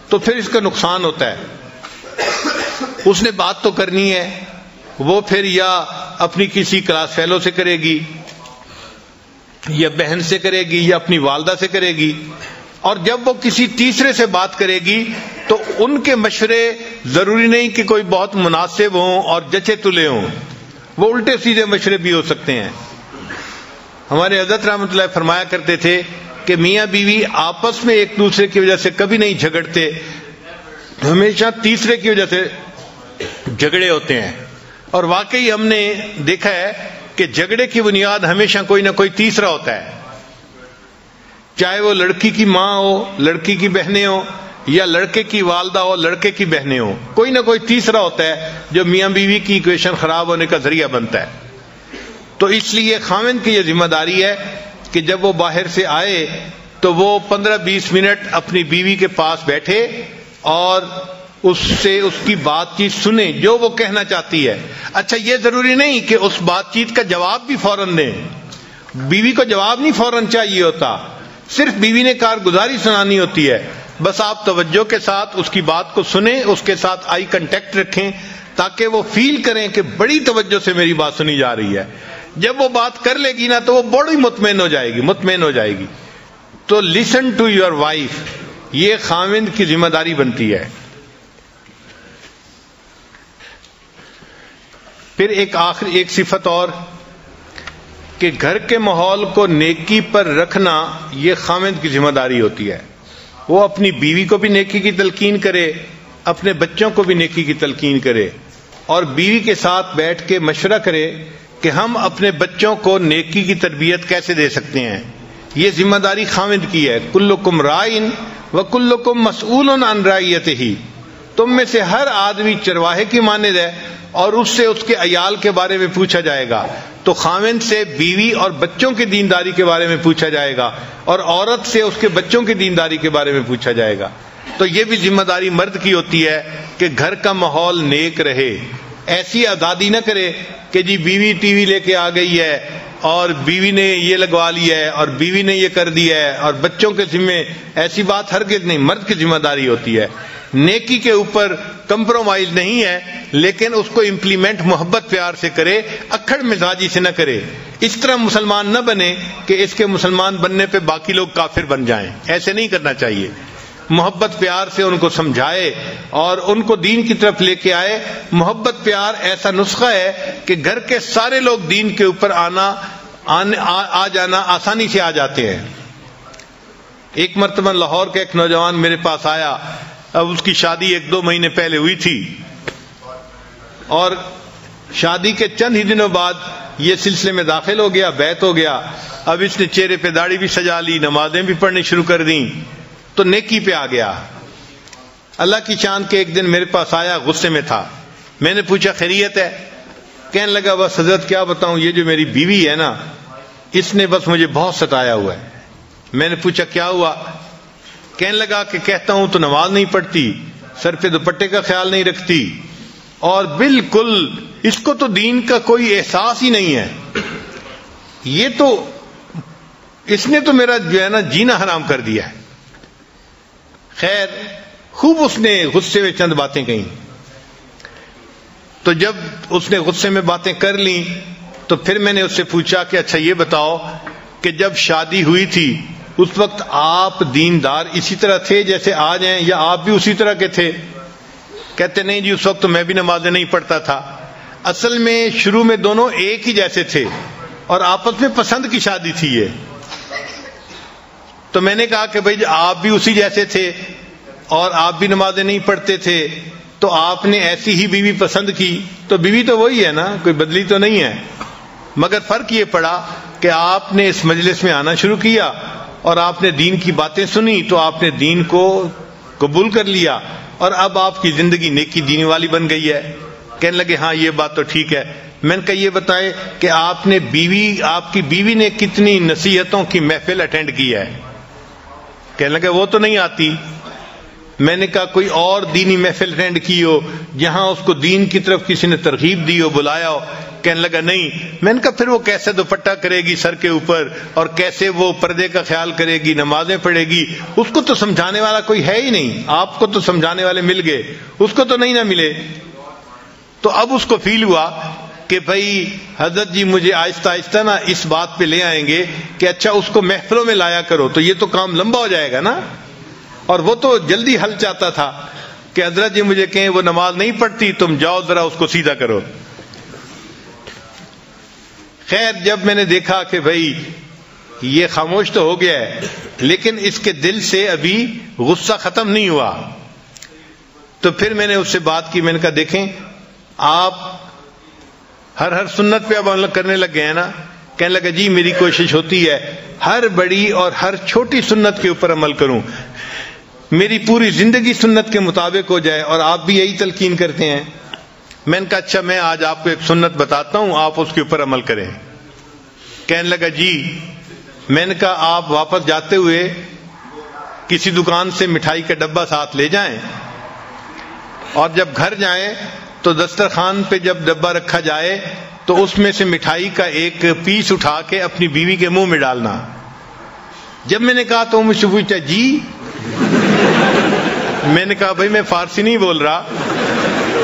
تو پھر اس کا نقصان ہوتا ہے. اس نے بات تو کرنی ہے، وہ پھر یا اپنی کسی کلاس فیلو سے کرے گی، یا بہن سے کرے گی، یا اپنی والدہ سے کرے گی. اور جب وہ کسی تیسرے سے بات کرے گی تو ان کے مشورے ضروری نہیں کہ کوئی بہت مناسب ہوں اور جچے تلے ہوں، وہ الٹے سیدھے مشورے بھی ہو سکتے ہیں۔ ہمارے حضرت رحمۃ اللہ فرمایا کرتے تھے کہ میاں بیوی آپس میں ایک دوسرے کی وجہ سے کبھی نہیں جھگڑتے، ہمیشہ تیسرے کی وجہ سے جھگڑے ہوتے ہیں۔ اور واقعی ہم نے دیکھا ہے کہ جھگڑے کی بنیاد ہمیشہ کوئی نہ کوئی تیسرا ہوتا ہے، چاہے وہ لڑکی کی ماں ہو، لڑکی کی بہنیں ہوں، یا لڑکے کی والدہ ہو، لڑکے کی بہنیں ہوں، کوئی نہ کوئی تیسرا ہوتا ہے جو میاں بیوی کی ایکویشن خراب ہونے کا ذریعہ بنتا ہے۔ تو اس لیے خاوند کی یہ ذمہ داری ہے کہ جب وہ باہر سے آئے تو وہ 15-20 منٹ اپنی بیوی کے پاس بیٹھے اور اس سے اس کی بات چیت سنیں جو وہ کہنا چاہتی ہے۔ اچھا، یہ ضروری نہیں کہ اس بات چیت کا جواب بھی فوراً دیں، بیوی کو جواب نہیں فوراً چاہیے ہوتا، صرف بیوی نے کارگزاری سنانی ہوتی ہے۔ بس آپ توجہ کے ساتھ اس کی بات کو سنیں، اس کے ساتھ آئی کنٹیکٹ رکھیں تاکہ وہ فیل کریں کہ بڑی توجہ سے میری بات سنی جا رہی ہے۔ جب وہ بات کر لے گی نا تو وہ بڑی مطمئن ہو جائے گی۔ تو لسن ٹو یور وائف، یہ خاوند کی ذمہ داری بنتی ہے۔ پھر ایک صفت اور کہ گھر کے ماحول کو نیکی پر رکھنا یہ خاوند کی ذمہ داری ہوتی ہے۔ وہ اپنی بیوی کو بھی نیکی کی تلقین کرے، اپنے بچوں کو بھی نیکی کی تلقین کرے، اور بیوی کے ساتھ بیٹھ کے مشورہ کرے کہ ہم اپنے بچوں کو نیکی کی تربیت کیسے دے سکتے ہیں۔ یہ ذمہ داری خاوند کی ہے۔ کلکم رائن وکلکم مسئول عن رعیتہ، تم میں سے ہر آدمی چرواہے کی مانند ہے اور اس سے اس کے عیال کے بارے میں پوچھا جائے گا۔ تو خاوند سے بیوی اور بچوں کی دینداری کے بارے میں پوچھا جائے گا، اور عورت سے اس کے بچوں کی دینداری کے بارے میں پوچھا جائے گا۔ تو یہ بھی ذمہ داری مرد کی ہوتی ہے کہ گھر کا ماحول نیک رہے۔ ایسی آزادی نہ کرے کہ جی بیوی ٹی وی لے کے آ گئی ہے اور بیوی نے یہ لگوا لیا ہے اور بیوی نے یہ کر دیا ہے اور بچوں کے ذمے، ایسی بات ہرگز نہیں۔ مرد کی ذمہ داری ہوتی ہے، نیکی کے اوپر کمپرومائز نہیں ہے، لیکن اس کو امپلیمنٹ محبت پیار سے کرے، اکھڑ مزاجی سے نہ کرے۔ اس طرح مسلمان نہ بنے کہ اس کے مسلمان بننے پہ باقی لوگ کافر بن جائیں، ایسے نہیں کرنا چاہیے۔ محبت پیار سے ان کو سمجھائے اور ان کو دین کی طرف لے کے آئے۔ محبت پیار ایسا نسخہ ہے کہ گھر کے سارے لوگ دین کے اوپر آ جانا آسانی سے آ جاتے ہیں۔ ایک مرتبہ لاہور کا ایک نوجوان میرے پاس آیا، اب اس کی شادی 1-2 مہینے پہلے ہوئی تھی، اور شادی کے چند ہی دنوں بعد یہ سلسلے میں داخل ہو گیا، بیعت ہو گیا۔ اب اس نے چہرے پہ داڑھی بھی سجا لی، نمازیں بھی پڑھنی شروع کر دیں، تو نیکی پہ آ گیا۔ اللہ کی شان کے ایک دن میرے پاس آیا، غصے میں تھا۔ میں نے پوچھا خیریت ہے؟ کہنے لگا بس حضرت کیا بتاؤں، یہ جو میری بیوی ہے نا، اس نے بس مجھے بہت ستایا ہوا ہے۔ میں نے پوچھا کیا ہوا؟ کہنے لگا کہ کہتا ہوں تو نماز نہیں پڑھتی، سر پہ دوپٹے کا خیال نہیں رکھتی، اور بالکل اس کو تو دین کا کوئی احساس ہی نہیں ہے۔ یہ تو اس نے تو میرا جو ہے نا جینا حرام کر دیا ہے۔ خیر، خوب اس نے غصے میں چند باتیں کہیں۔ تو جب اس نے غصے میں باتیں کر لیں تو پھر میں نے اس سے پوچھا کہ اچھا یہ بتاؤ کہ جب شادی ہوئی تھی اس وقت آپ دیندار اسی طرح تھے جیسے آج ہیں، یا آپ بھی اسی طرح کے تھے؟ کہتے نہیں جی، اس وقت تو میں بھی نمازیں نہیں پڑھتا تھا۔ اصل میں شروع میں دونوں ایک ہی جیسے تھے اور آپس میں پسند کی شادی تھی یہ۔ تو میں نے کہا کہ بھائی آپ بھی اسی جیسے تھے اور آپ بھی نمازیں نہیں پڑھتے تھے، تو آپ نے ایسی ہی بیوی پسند کی، تو بیوی تو وہی ہے نا، کوئی بدلی تو نہیں ہے، مگر فرق یہ پڑا کہ آپ نے اس مجلس میں آنا شروع کیا اور آپ نے دین کی باتیں سنی تو آپ نے دین کو قبول کر لیا، اور اب آپ کی زندگی نیکی دینی والی بن گئی ہے۔ کہنے لگے ہاں یہ بات تو ٹھیک ہے۔ میں نے کہا یہ بتائیں کہ آپ کی بیوی نے کتنی نصیحتوں کی محفل اٹینڈ کی ہے؟ کہنے لگے وہ تو نہیں آتی۔ میں نے کہا کوئی اور دینی محفل اٹینڈ کی ہو جہاں اس کو دین کی طرف کسی نے ترغیب دی ہو، بلایا ہو؟ کہنے لگا نہیں۔ میں نے کہا پھر وہ کیسے دوپٹہ کرے گی سر کے اوپر، اور کیسے وہ پردے کا خیال کرے گی، نمازیں پڑھے گی؟ اس کو تو سمجھانے والا کوئی ہے ہی نہیں۔ آپ کو تو سمجھانے والے مل گئے، اس کو تو نہیں نہ ملے۔ تو اب اس کو فیل ہوا کہ بھائی حضرت جی مجھے آہستہ آہستہ نا اس بات پہ لے آئیں گے کہ اچھا اس کو محفلوں میں لایا کرو، تو یہ تو کام لمبا ہو جائے گا نا. اور وہ تو جلدی حل چاہتا تھا کہ حضرت جی مجھے کہیں وہ نماز نہیں پڑھتی، تم جاؤ ذرا اس کو سیدھا کرو. خیر جب میں نے دیکھا کہ بھائی یہ خاموش تو ہو گیا ہے لیکن اس کے دل سے ابھی غصہ ختم نہیں ہوا، تو پھر میں نے اس سے بات کی. میں نے کہا دیکھیں آپ ہر سنت پہ اب عمل کرنے لگ گئے ہیں نا. کہنے لگا جی میری کوشش ہوتی ہے ہر بڑی اور ہر چھوٹی سنت کے اوپر عمل کروں، میری پوری زندگی سنت کے مطابق ہو جائے، اور آپ بھی یہی تلقین کرتے ہیں. میں نے کہا اچھا میں آج آپ کو ایک سنت بتاتا ہوں، آپ اس کے اوپر عمل کریں. کہنے لگا جی. میں نے کہا آپ واپس جاتے ہوئے کسی دکان سے مٹھائی کا ڈبہ ساتھ لے جائیں، اور جب گھر جائیں تو دسترخوان پہ جب ڈبہ رکھا جائے تو اس میں سے مٹھائی کا ایک پیس اٹھا کے اپنی بیوی کے منہ میں ڈالنا. جب میں نے کہا تو مجھ سے پوچھا جی. میں نے کہا بھائی میں فارسی نہیں بول رہا،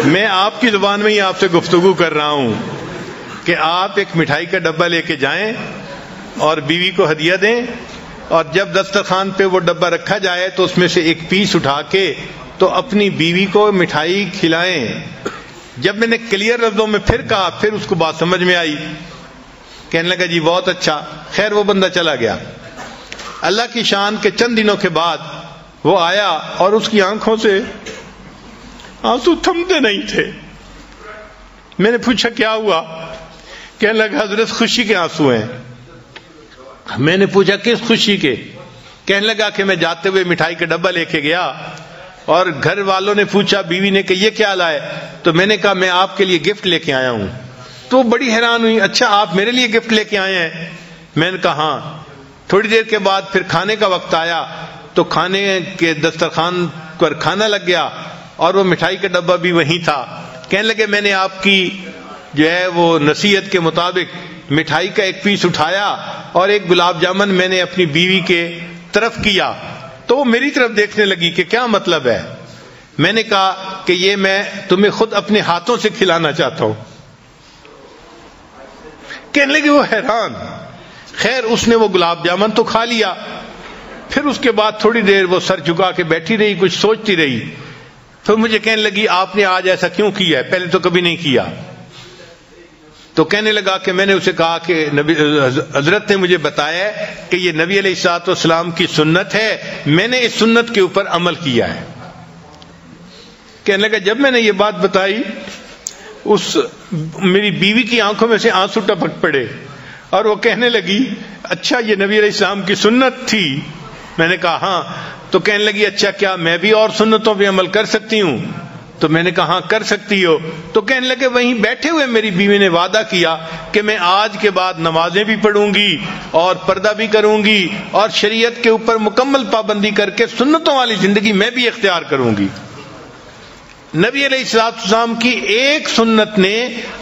میں آپ کی زبان میں ہی آپ سے گفتگو کر رہا ہوں کہ آپ ایک مٹھائی کا ڈبہ لے کے جائیں اور بیوی کو ہدیہ دیں، اور جب دسترخوان پہ وہ ڈبہ رکھا جائے تو اس میں سے ایک پیس اٹھا کے تو اپنی بیوی کو مٹھائی کھلائیں. جب میں نے کلیئر لفظوں میں پھر کہا پھر اس کو بات سمجھ میں آئی. کہنے لگا جی بہت اچھا. خیر وہ بندہ چلا گیا. اللہ کی شان کے چند دنوں کے بعد وہ آیا اور اس کی آنکھوں سے آنسو تھمتے نہیں تھے. میں نے پوچھا کیا ہوا؟ کہنے لگا حضرت خوشی کے آنسو ہیں. میں نے پوچھا کس خوشی کے؟ کہنے لگا کہ میں جاتے ہوئے مٹھائی کا ڈبہ لے کے گیا اور گھر والوں نے پوچھا بیوی نے کہ یہ کیا لائے، تو میں نے کہا میں آپ کے لیے گفٹ لے کے آیا ہوں. تو بڑی حیران ہوئی، اچھا آپ میرے لیے گفٹ لے کے آئے ہیں؟ میں نے کہا ہاں. تھوڑی دیر کے بعد پھر کھانے کا وقت آیا تو کھانے کے دسترخوان پر کھانا لگ گیا اور وہ مٹھائی کا ڈبہ بھی وہیں تھا. کہنے لگے میں نے آپ کی جو ہے وہ نصیحت کے مطابق مٹھائی کا ایک پیس اٹھایا اور ایک گلاب جامن میں نے اپنی بیوی کے طرف کیا، تو وہ میری طرف دیکھنے لگی کہ کیا مطلب ہے. میں نے کہا کہ یہ میں تمہیں خود اپنے ہاتھوں سے کھلانا چاہتا ہوں. کہنے لگے وہ حیران. خیر اس نے وہ گلاب جامن تو کھا لیا. پھر اس کے بعد تھوڑی دیر وہ سر جھکا کے بیٹھی رہی، کچھ سوچتی رہی. پھر مجھے کہنے لگی آپ نے آج ایسا کیوں کیا ہے، پہلے تو کبھی نہیں کیا. تو کہنے لگا کہ میں نے اسے کہا کہ حضرت نے مجھے بتایا کہ یہ نبی علیہ الصلوۃ والسلام کی سنت ہے، میں نے اس سنت کے اوپر عمل کیا ہے. کہنے لگا جب میں نے یہ بات بتائی اس میری بیوی کی آنکھوں میں سے آنسو ٹپک پڑے اور وہ کہنے لگی اچھا یہ نبی علیہ السلام کی سنت تھی. میں نے کہا ہاں. تو کہنے لگی اچھا کیا میں بھی اور سنتوں پہ عمل کر سکتی ہوں؟ تو میں نے کہا ہاں کر سکتی ہو. تو کہنے لگے وہیں بیٹھے ہوئے میری بیوی نے وعدہ کیا کہ میں آج کے بعد نمازیں بھی پڑھوں گی اور پردہ بھی کروں گی اور شریعت کے اوپر مکمل پابندی کر کے سنتوں والی زندگی میں بھی اختیار کروں گی. نبی علیہ الصلوۃ والسلام کی ایک سنت نے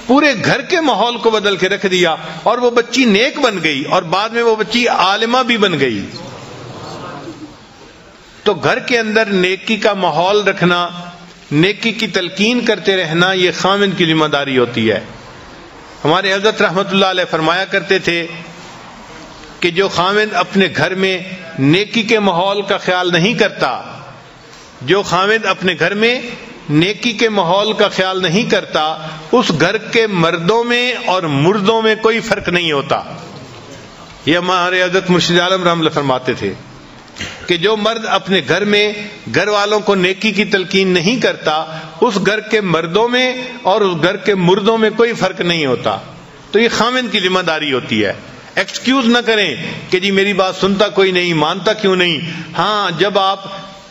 پورے گھر کے ماحول کو بدل کے رکھ دیا اور وہ بچی نیک بن گئی اور بعد میں وہ بچی عالمہ بھی بن گئی. تو گھر کے اندر نیکی کا ماحول رکھنا، نیکی کی تلقین کرتے رہنا، یہ خاوند کی ذمہ داری ہوتی ہے. ہمارے حضرت رحمت اللہ علیہ فرمایا کرتے تھے کہ جو خاوند اپنے گھر میں نیکی کے ماحول کا خیال نہیں کرتا، جو خاوند اپنے گھر میں نیکی کے ماحول کا خیال نہیں کرتا، اس گھر کے مردوں میں اور مردوں میں کوئی فرق نہیں ہوتا. یہ ہمارے حضرت مرشد عالم رحمۃ اللہ فرماتے تھے کہ جو مرد اپنے گھر میں گھر والوں کو نیکی کی تلقین نہیں کرتا، اس گھر کے مردوں میں اور اس گھر کے مردوں میں کوئی فرق نہیں ہوتا. تو یہ خاوند کی ذمہ داری ہوتی ہے. ایکسکیوز نہ کریں کہ جی میری بات سنتا کوئی نہیں، مانتا کیوں نہیں. ہاں جب آپ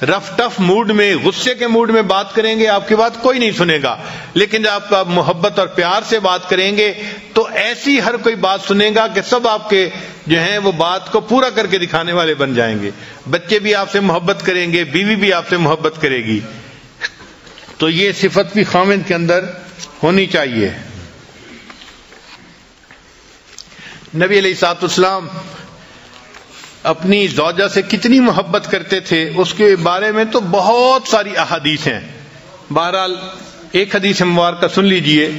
رف ٹف موڈ میں، غصے کے موڈ میں بات کریں گے آپ کی بات کوئی نہیں سنے گا، لیکن جب آپ محبت اور پیار سے بات کریں گے تو ایسی ہر کوئی بات سنے گا کہ سب آپ کے جو ہیں وہ بات کو پورا کر کے دکھانے والے بن جائیں گے. بچے بھی آپ سے محبت کریں گے، بیوی بھی آپ سے محبت کرے گی. تو یہ صفت بھی خاوند کے اندر ہونی چاہیے. نبی علیہ الصلوۃ والسلام اپنی زوجہ سے کتنی محبت کرتے تھے اس کے بارے میں تو بہت ساری احادیث ہیں. بہرحال ایک حدیث مبارکہ سن لیجئے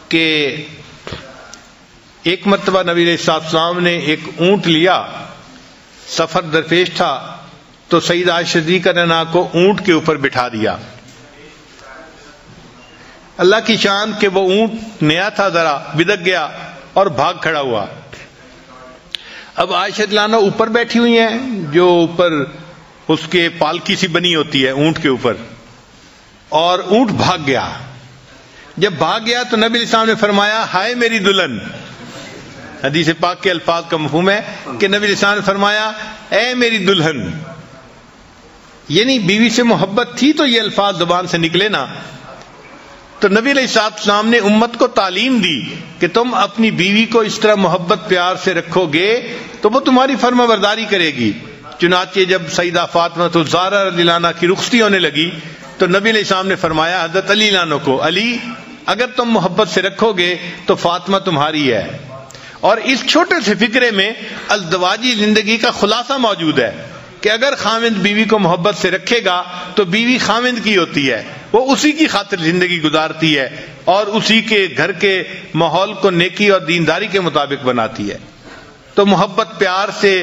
کہ ایک مرتبہ نبی علیہ السلام نے ایک اونٹ لیا، سفر درپیش تھا، تو سیدہ عائشہ صدیقہ عنہا کو اونٹ کے اوپر بٹھا دیا۔ اللہ کی شان کہ وہ اونٹ نیا تھا، ذرا بدک گیا اور بھاگ کھڑا ہوا۔ اب عائشہ رضی اللہ عنہا اوپر بیٹھی ہوئی ہیں، جو اوپر اس کے پالکی سی بنی ہوتی ہے اونٹ کے اوپر، اور اونٹ بھاگ گیا۔ جب بھاگ گیا تو نبی علیہ السلام نے فرمایا ہائے میری دلہن۔ حدیث پاک کے الفاظ کا مفہوم ہے کہ نبی علیہ السلام نے فرمایا اے میری دلہن، یعنی بیوی سے محبت تھی تو یہ الفاظ زبان سے نکلے نا۔ تو نبی علیہ السلام نے امت کو تعلیم دی کہ تم اپنی بیوی کو اس طرح محبت پیار سے رکھو گے تو وہ تمہاری فرما برداری کرے گی۔ چنانچہ جب سیدہ فاطمہ الزہرا رضی اللہ عنہ کی رخصتی ہونے لگی تو نبی علیہ السلام نے فرمایا حضرت علی عنہ کو، علی اگر تم محبت سے رکھو گے تو فاطمہ تمہاری ہے۔ اور اس چھوٹے سے فکرے میں ازدواجی زندگی کا خلاصہ موجود ہے کہ اگر خاوند بیوی کو محبت سے رکھے گا تو بیوی خاوند کی ہوتی ہے، وہ اسی کی خاطر زندگی گزارتی ہے اور اسی کے گھر کے ماحول کو نیکی اور دینداری کے مطابق بناتی ہے۔ تو محبت پیار سے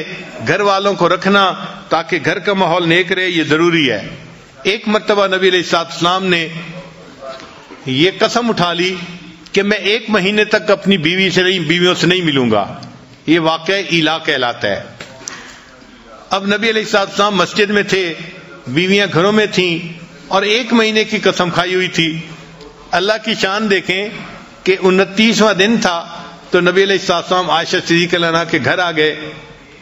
گھر والوں کو رکھنا تاکہ گھر کا ماحول نیک رہے، یہ ضروری ہے۔ ایک مرتبہ نبی علیہ السلام نے یہ قسم اٹھا لی کہ میں 1 مہینے تک اپنی بیویوں سے نہیں ملوں گا۔ یہ واقعہ ایلا کہلاتا ہے۔ اب نبی علیہ السلام مسجد میں تھے، بیویاں گھروں میں تھیں اور 1 مہینے کی قسم کھائی ہوئی تھی۔ اللہ کی شان دیکھیں کہ 29واں دن تھا تو نبی علیہ السلام عائشہ صدیقہ عنہا کے گھر آ گئے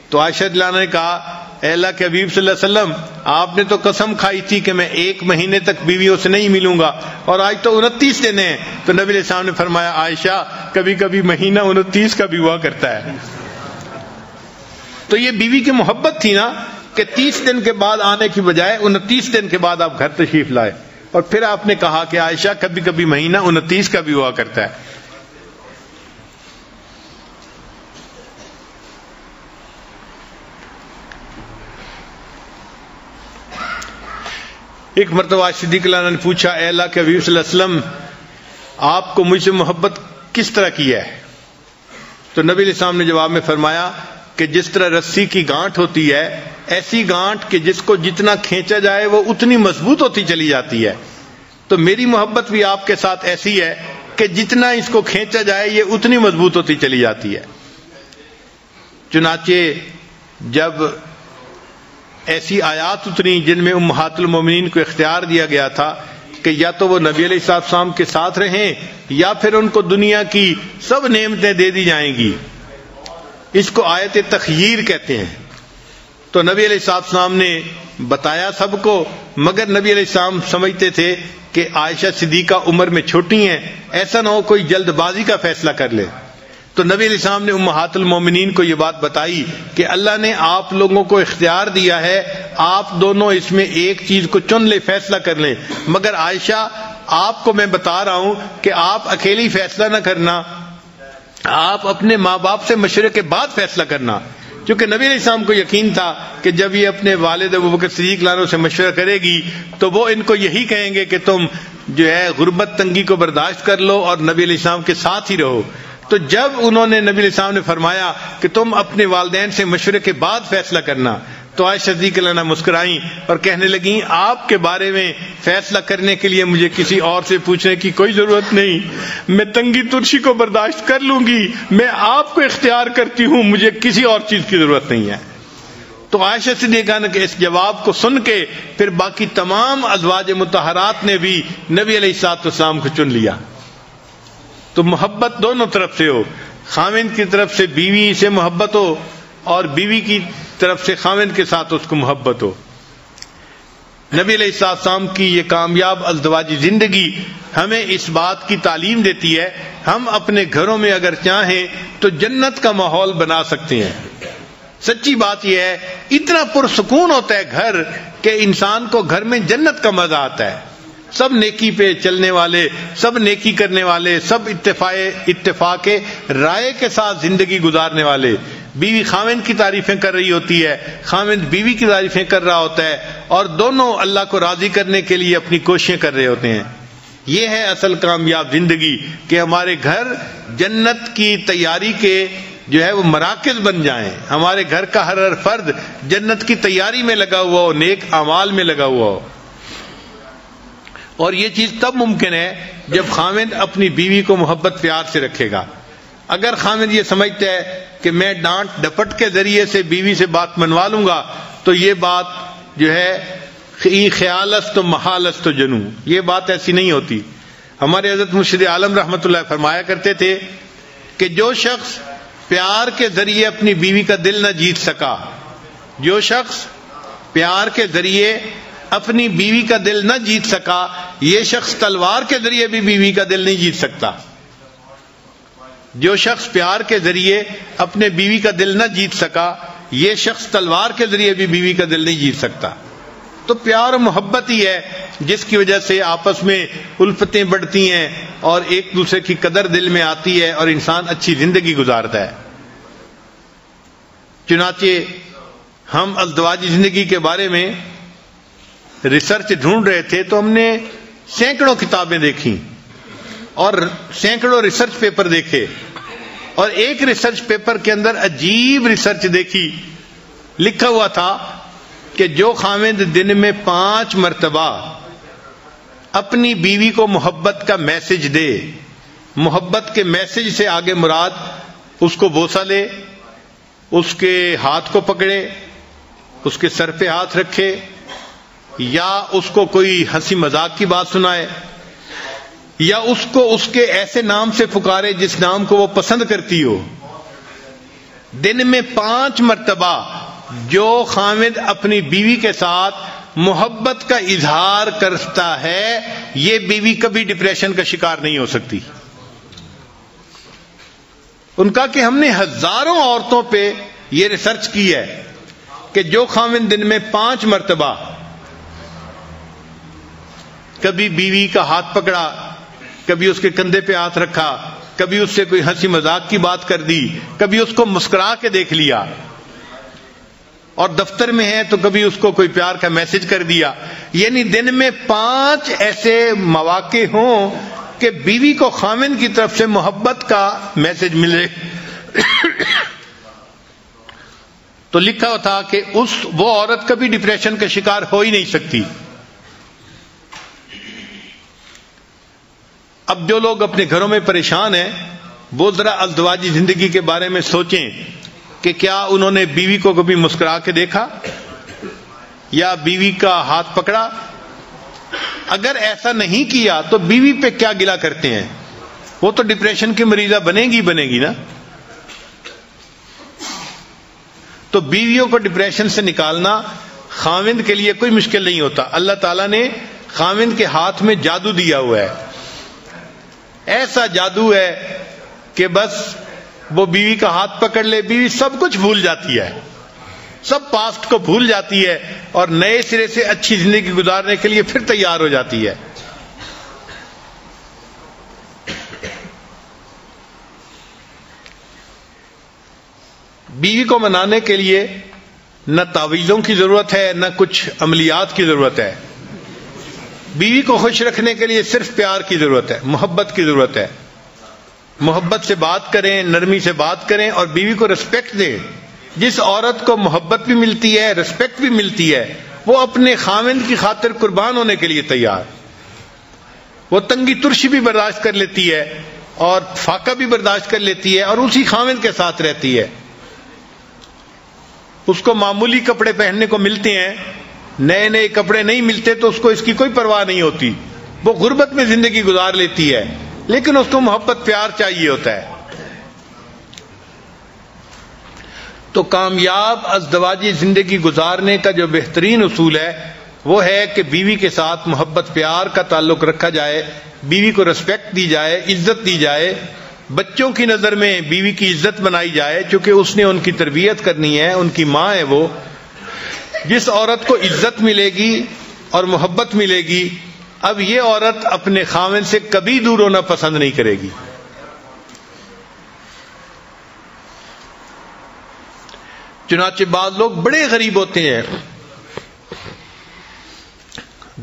تو عائشہ رضی اللہ عنہا نے کہا اے اللہ کے حبیب صلی اللہ علیہ وسلم، آپ نے تو قسم کھائی تھی کہ میں 1 مہینے تک بیویوں سے نہیں ملوں گا اور آج تو 29 دن ہیں۔ تو نبی علیہ السلام نے فرمایا عائشہ کبھی کبھی مہینہ 29 کا بھی ہوا کرتا ہے۔ تو یہ بیوی کی محبت تھی نا کہ 30 دن کے بعد آنے کی بجائے 29 دن کے بعد آپ گھر تشریف لائے، اور پھر آپ نے کہا کہ عائشہ کبھی کبھی مہینہ 29 کا بھی ہوا کرتا ہے۔ ایک مرتبہ عائشہ صدیقہ عنہا نے پوچھا اے اللہ کے حبیب صلی اللہ علیہ وسلم، آپ کو مجھ سے محبت کس طرح کی ہے؟ تو نبی علیہ السلام نے جواب میں فرمایا کہ جس طرح رسی کی گانٹھ ہوتی ہے، ایسی گانٹھ کہ جس کو جتنا کھینچا جائے وہ اتنی مضبوط ہوتی چلی جاتی ہے۔ تو میری محبت بھی آپ کے ساتھ ایسی ہے کہ جتنا اس کو کھینچا جائے یہ اتنی مضبوط ہوتی چلی جاتی ہے۔ چنانچہ جب ایسی آیات اتری جن میں امہات المومنین کو اختیار دیا گیا تھا کہ یا تو وہ نبی علیہ السلام کے ساتھ رہیں یا پھر ان کو دنیا کی سب نعمتیں دے دی جائیں گی، اس کو آیت تخییر کہتے ہیں۔ تو نبی علیہ السلام نے بتایا سب کو، مگر نبی علیہ السلام سمجھتے تھے کہ عائشہ صدیقہ عمر میں چھوٹی ہیں، ایسا نہ ہو کوئی جلد بازی کا فیصلہ کر لے۔ تو نبی علیہ السلام نے امہات المومنین کو یہ بات بتائی کہ اللہ نے آپ لوگوں کو اختیار دیا ہے، آپ دونوں اس میں ایک چیز کو چن لیں، فیصلہ کر لیں، مگر عائشہ آپ کو میں بتا رہا ہوں کہ آپ اکیلی فیصلہ نہ کرنا، آپ اپنے ماں باپ سے مشورے کے بعد فیصلہ کرنا۔ کیونکہ نبی علیہ السلام کو یقین تھا کہ جب یہ اپنے والد ابوبکر صدیق عنہ سے مشورہ کرے گی تو وہ ان کو یہی کہیں گے کہ تم جو ہے غربت تنگی کو برداشت کر لو اور نبی علیہ السلام کے ساتھ ہی رہو۔ تو جب انہوں نے نبی علیہ السلام نے فرمایا کہ تم اپنے والدین سے مشورے کے بعد فیصلہ کرنا، تو عائشہ صدیقہ عنہا مسکرائیں اور کہنے لگیں آپ کے بارے میں فیصلہ کرنے کے لیے مجھے کسی اور سے پوچھنے کی کوئی ضرورت نہیں، میں تنگی ترشی کو برداشت کر لوں گی، میں آپ کو اختیار کرتی ہوں، مجھے کسی اور چیز کی ضرورت نہیں ہے۔ تو عائشہ صدیقہ عنہا کے اس جواب کو سن کے پھر باقی تمام ازواج مطہرات نے بھی نبی علیہ السلام کو چن لیا۔ تو محبت دونوں طرف سے ہو، خاوند کی طرف سے بیوی سے محبت ہو اور بیوی کی طرف سے خاوند کے ساتھ اس کو محبت ہو۔ نبی علیہ السلام کی یہ کامیاب ازدواجی زندگی ہمیں اس بات کی تعلیم دیتی ہے ہم اپنے گھروں میں اگر چاہیں تو جنت کا ماحول بنا سکتے ہیں۔ سچی بات یہ ہے اتنا پرسکون ہوتا ہے گھر کہ انسان کو گھر میں جنت کا مزہ آتا ہے۔ سب نیکی پہ چلنے والے، سب نیکی کرنے والے، سب اتفاق رائے کے ساتھ زندگی گزارنے والے، بیوی خاوند کی تعریفیں کر رہی ہوتی ہے، خاوند بیوی کی تعریفیں کر رہا ہوتا ہے، اور دونوں اللہ کو راضی کرنے کے لیے اپنی کوششیں کر رہے ہوتے ہیں۔ یہ ہے اصل کامیاب زندگی کہ ہمارے گھر جنت کی تیاری کے جو ہے وہ مراکز بن جائیں، ہمارے گھر کا ہر فرد جنت کی تیاری میں لگا ہوا ہو، نیک اعمال میں لگا ہوا ہو. اور یہ چیز تب ممکن ہے جب خاوند اپنی بیوی کو محبت پیار سے رکھے گا. اگر خاوند یہ سمجھتا ہے کہ میں ڈانٹ ڈپٹ کے ذریعے سے بیوی سے بات منوا لوں گا تو یہ بات جو ہے خیال است و محال است و جنو، یہ بات ایسی نہیں ہوتی. ہمارے حضرت مرشد عالم رحمۃ اللہ فرمایا کرتے تھے کہ جو شخص پیار کے ذریعے اپنی بیوی کا دل نہ جیت سکا، جو شخص پیار کے ذریعے اپنی بیوی کا دل نہ جیت سکا، یہ شخص تلوار کے ذریعے بھی بیوی کا دل نہیں جیت سکتا. جو شخص پیار کے ذریعے اپنے بیوی کا دل نہ جیت سکا، یہ شخص تلوار کے ذریعے بھی بیوی کا دل نہیں جیت سکتا. تو پیار و محبت ہی ہے جس کی وجہ سے آپس میں الفتیں بڑھتی ہیں اور ایک دوسرے کی قدر دل میں آتی ہے اور انسان اچھی زندگی گزارتا ہے. چنانچہ ہم ازدواجی زندگی کے بارے میں ریسرچ ڈھونڈ رہے تھے تو ہم نے سینکڑوں کتابیں دیکھی اور سینکڑوں ریسرچ پیپر دیکھے، اور ایک ریسرچ پیپر کے اندر عجیب ریسرچ دیکھی. لکھا ہوا تھا کہ جو خاوند دن میں 5 مرتبہ اپنی بیوی کو محبت کا میسج دے، محبت کے میسج سے آگے مراد اس کو بوسہ لے، اس کے ہاتھ کو پکڑے، اس کے سر پہ ہاتھ رکھے، یا اس کو کوئی ہنسی مذاق کی بات سنائے، یا اس کو اس کے ایسے نام سے پکارے جس نام کو وہ پسند کرتی ہو. دن میں 5 مرتبہ جو خاوند اپنی بیوی کے ساتھ محبت کا اظہار کرتا ہے، یہ بیوی کبھی ڈپریشن کا شکار نہیں ہو سکتی. ان کا کہ ہم نے ہزاروں عورتوں پہ یہ ریسرچ کی ہے کہ جو خاوند دن میں 5 مرتبہ کبھی بیوی کا ہاتھ پکڑا، کبھی اس کے کندھے پہ ہاتھ رکھا، کبھی اس سے کوئی ہنسی مذاق کی بات کر دی، کبھی اس کو مسکرا کے دیکھ لیا، اور دفتر میں ہے تو کبھی اس کو کوئی پیار کا میسج کر دیا، یعنی دن میں 5 ایسے مواقع ہوں کہ بیوی کو خاوند کی طرف سے محبت کا میسج ملے. تو لکھا ہوا تھا کہ وہ عورت کبھی ڈپریشن کا شکار ہو ہی نہیں سکتی. اب جو لوگ اپنے گھروں میں پریشان ہیں وہ ذرا ازدواجی زندگی کے بارے میں سوچیں کہ کیا انہوں نے بیوی کو کبھی مسکرا کے دیکھا یا بیوی کا ہاتھ پکڑا. اگر ایسا نہیں کیا تو بیوی پہ کیا گلہ کرتے ہیں؟ وہ تو ڈپریشن کی مریضہ بنے گی نا. تو بیویوں کو ڈپریشن سے نکالنا خاوند کے لیے کوئی مشکل نہیں ہوتا. اللہ تعالیٰ نے خاوند کے ہاتھ میں جادو دیا ہوا ہے، ایسا جادو ہے کہ بس وہ بیوی کا ہاتھ پکڑ لے، بیوی سب کچھ بھول جاتی ہے، سب پاسٹ کو بھول جاتی ہے اور نئے سرے سے اچھی زندگی گزارنے کے لیے پھر تیار ہو جاتی ہے. بیوی کو منانے کے لیے نہ تعویذوں کی ضرورت ہے نہ کچھ عملیات کی ضرورت ہے. بیوی کو خوش رکھنے کے لیے صرف پیار کی ضرورت ہے، محبت کی ضرورت ہے. محبت سے بات کریں، نرمی سے بات کریں اور بیوی کو رسپیکٹ دیں. جس عورت کو محبت بھی ملتی ہے، رسپیکٹ بھی ملتی ہے، وہ اپنے خاوند کی خاطر قربان ہونے کے لیے تیار. وہ تنگی ترشی بھی برداشت کر لیتی ہے اور فاقہ بھی برداشت کر لیتی ہے اور اسی خاوند کے ساتھ رہتی ہے. اس کو معمولی کپڑے پہننے کو ملتے ہیں، نئے نئے کپڑے نہیں ملتے تو اس کو اس کی کوئی پرواہ نہیں ہوتی. وہ غربت میں زندگی گزار لیتی ہے لیکن اس کو محبت پیار چاہیے ہوتا ہے. تو کامیاب ازدواجی زندگی گزارنے کا جو بہترین اصول ہے وہ ہے کہ بیوی کے ساتھ محبت پیار کا تعلق رکھا جائے، بیوی کو رسپیکٹ دی جائے، عزت دی جائے. بچوں کی نظر میں بیوی کی عزت بنائی جائے چونکہ اس نے ان کی تربیت کرنی ہے، ان کی ماں ہے وہ. جس عورت کو عزت ملے گی اور محبت ملے گی، اب یہ عورت اپنے خاوند سے کبھی دور ہونا پسند نہیں کرے گی. چنانچہ بعض لوگ بڑے غریب ہوتے ہیں،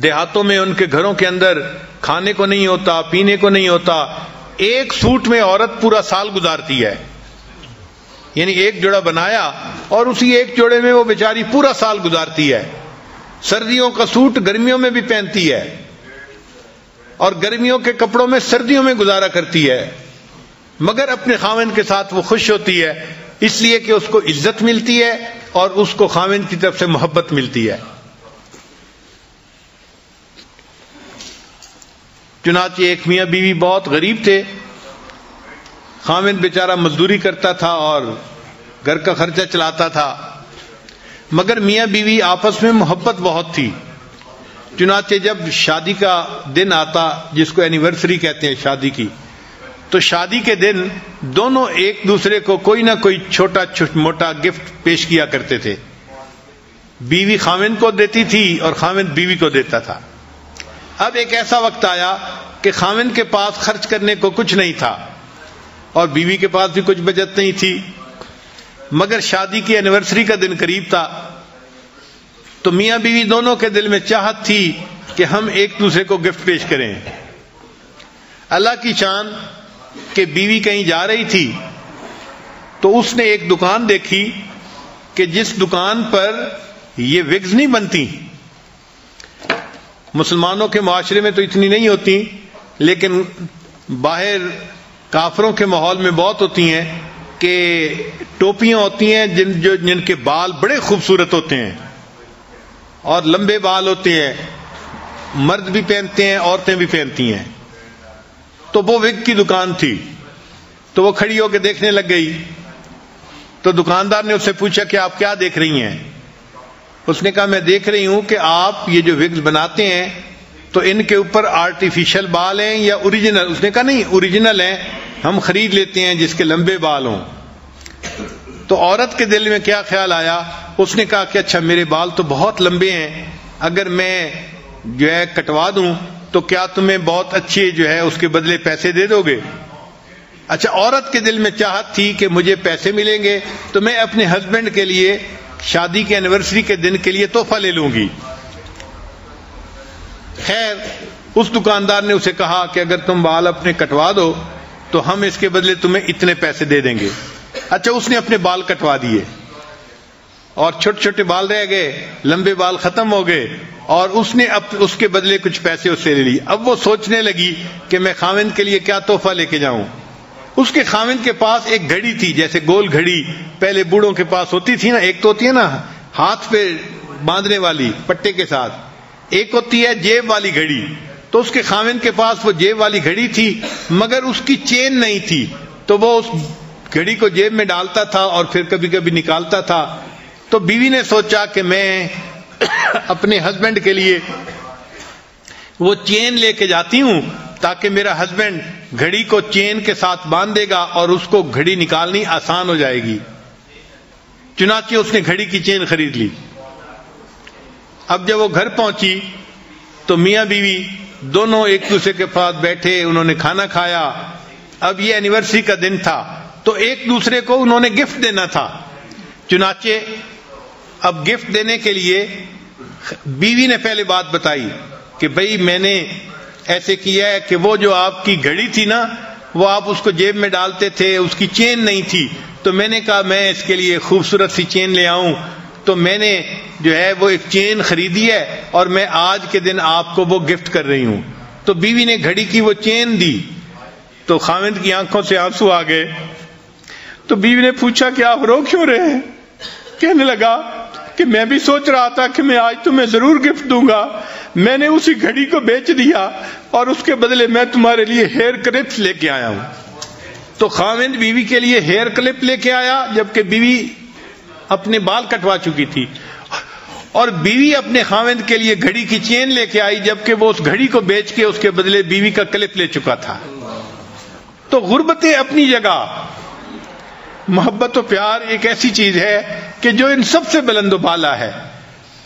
دیہاتوں میں ان کے گھروں کے اندر کھانے کو نہیں ہوتا، پینے کو نہیں ہوتا، ایک سوٹ میں عورت پورا سال گزارتی ہے، یعنی ایک جوڑا بنایا اور اسی ایک جوڑے میں وہ بیچاری پورا سال گزارتی ہے. سردیوں کا سوٹ گرمیوں میں بھی پہنتی ہے اور گرمیوں کے کپڑوں میں سردیوں میں گزارا کرتی ہے، مگر اپنے خاوند کے ساتھ وہ خوش ہوتی ہے، اس لیے کہ اس کو عزت ملتی ہے اور اس کو خاوند کی طرف سے محبت ملتی ہے. چنانچہ ایک میاں بیوی بہت غریب تھے، خاوند بیچارہ مزدوری کرتا تھا اور گھر کا خرچہ چلاتا تھا، مگر میاں بیوی آپس میں محبت بہت تھی. چنانچہ جب شادی کا دن آتا، جس کو اینیورسری کہتے ہیں شادی کی، تو شادی کے دن دونوں ایک دوسرے کو کوئی نہ کوئی چھوٹا موٹا گفٹ پیش کیا کرتے تھے. بیوی خاوند کو دیتی تھی اور خاوند بیوی کو دیتا تھا. اب ایک ایسا وقت آیا کہ خاوند کے پاس خرچ کرنے کو کچھ نہیں تھا اور بیوی کے پاس بھی کچھ بچت نہیں تھی، مگر شادی کی اینیورسری کا دن قریب تھا، تو میاں بیوی دونوں کے دل میں چاہت تھی کہ ہم ایک دوسرے کو گفٹ پیش کریں. اللہ کی شان کہ بیوی کہیں جا رہی تھی تو اس نے ایک دکان دیکھی کہ جس دکان پر یہ وگز نہیں بنتی. مسلمانوں کے معاشرے میں تو اتنی نہیں ہوتی، لیکن باہر کافروں کے ماحول میں بہت ہوتی ہیں کہ ٹوپیاں ہوتی ہیں جن کے بال بڑے خوبصورت ہوتے ہیں اور لمبے بال ہوتے ہیں، مرد بھی پہنتے ہیں، عورتیں بھی پہنتی ہیں. تو وہ وگ کی دکان تھی، تو وہ کھڑی ہو کے دیکھنے لگ گئی. تو دکاندار نے اس سے پوچھا کہ آپ کیا دیکھ رہی ہیں؟ اس نے کہا میں دیکھ رہی ہوں کہ آپ یہ جو وگز بناتے ہیں تو ان کے اوپر آرٹیفیشل بال ہیں یا اوریجنل؟ اس نے کہا نہیں، اوریجنل ہیں، ہم خرید لیتے ہیں جس کے لمبے بال ہوں. تو عورت کے دل میں کیا خیال آیا؟ اس نے کہا کہ اچھا میرے بال تو بہت لمبے ہیں، اگر میں جو ہے کٹوا دوں تو کیا تمہیں بہت اچھے جو ہے اس کے بدلے پیسے دے دو گے؟ اچھا، عورت کے دل میں چاہت تھی کہ مجھے پیسے ملیں گے تو میں اپنے ہسبینڈ کے لیے شادی کے اینیورسری کے دن کے لیے تحفہ لے لوں گی. خیر، اس دکاندار نے اسے کہا کہ اگر تم بال اپنے کٹوا دو تو ہم اس کے بدلے تمہیں اتنے پیسے دے دیں گے. اچھا، اس نے اپنے بال کٹوا دیے اور چھوٹے چھوٹے بال رہ گئے، لمبے بال ختم ہو گئے، اور اس نے اس کے بدلے کچھ پیسے اس سے لے لی. اب وہ سوچنے لگی کہ میں خاوند کے لیے کیا تحفہ لے کے جاؤں. اس کے خاوند کے پاس ایک گھڑی تھی، جیسے گول گھڑی پہلے بوڑھوں کے پاس ہوتی تھی نا، ایک تو ہوتی ہے نا ہاتھ پہ باندھنے والی پٹے کے ساتھ، ایک ہوتی ہے جیب والی گھڑی. تو اس کے خاوند کے پاس وہ جیب والی گھڑی تھی، مگر اس کی چین نہیں تھی، تو وہ اس گھڑی کو جیب میں ڈالتا تھا اور پھر کبھی کبھی نکالتا تھا. تو بیوی نے سوچا کہ میں اپنے ہسبینڈ کے لیے وہ چین لے کے جاتی ہوں تاکہ میرا ہسبینڈ گھڑی کو چین کے ساتھ باندھ دے گا اور اس کو گھڑی نکالنی آسان ہو جائے گی. چنانچہ اس نے گھڑی کی چین خرید لی. اب جب وہ گھر پہنچی تو میاں بیوی دونوں ایک دوسرے کے پاس بیٹھے، انہوں نے کھانا کھایا. اب یہ اینیورسری کا دن تھا تو ایک دوسرے کو انہوں نے گفٹ دینا تھا. چنانچہ اب گفٹ دینے کے لیے بیوی نے پہلے بات بتائی کہ بھئی میں نے ایسے کیا ہے کہ وہ جو آپ کی گھڑی تھی نا، وہ آپ اس کو جیب میں ڈالتے تھے، اس کی چین نہیں تھی، تو میں نے کہا میں اس کے لیے خوبصورت سی چین لے آؤں، تو میں نے جو ہے وہ ایک چین خریدی ہے اور میں آج کے دن آپ کو وہ گفٹ کر رہی ہوں. تو بیوی نے گھڑی کی وہ چین دی تو خاوند کی آنکھوں سے آنسو آ گئے. تو بیوی نے پوچھا کہ آپ رو کیوں رہے ہیں؟ کہنے لگا کہ میں بھی سوچ رہا تھا کہ میں آج تمہیں ضرور گفٹ دوں گا، میں نے اسی گھڑی کو بیچ دیا اور اس کے بدلے میں تمہارے لیے ہیئر کلپس لے کے آیا ہوں. تو خاوند بیوی کے لیے ہیئر کلپ لے کے آیا جبکہ بیوی اپنے بال کٹوا چکی تھی، اور بیوی اپنے خاوند کے لیے گھڑی کی چین لے کے آئی جبکہ وہ اس گھڑی کو بیچ کے اس کے بدلے بیوی کا کلپ لے چکا تھا. تو غربت اپنی جگہ، محبت و پیار ایک ایسی چیز ہے کہ جو ان سب سے بلند و بالا ہے،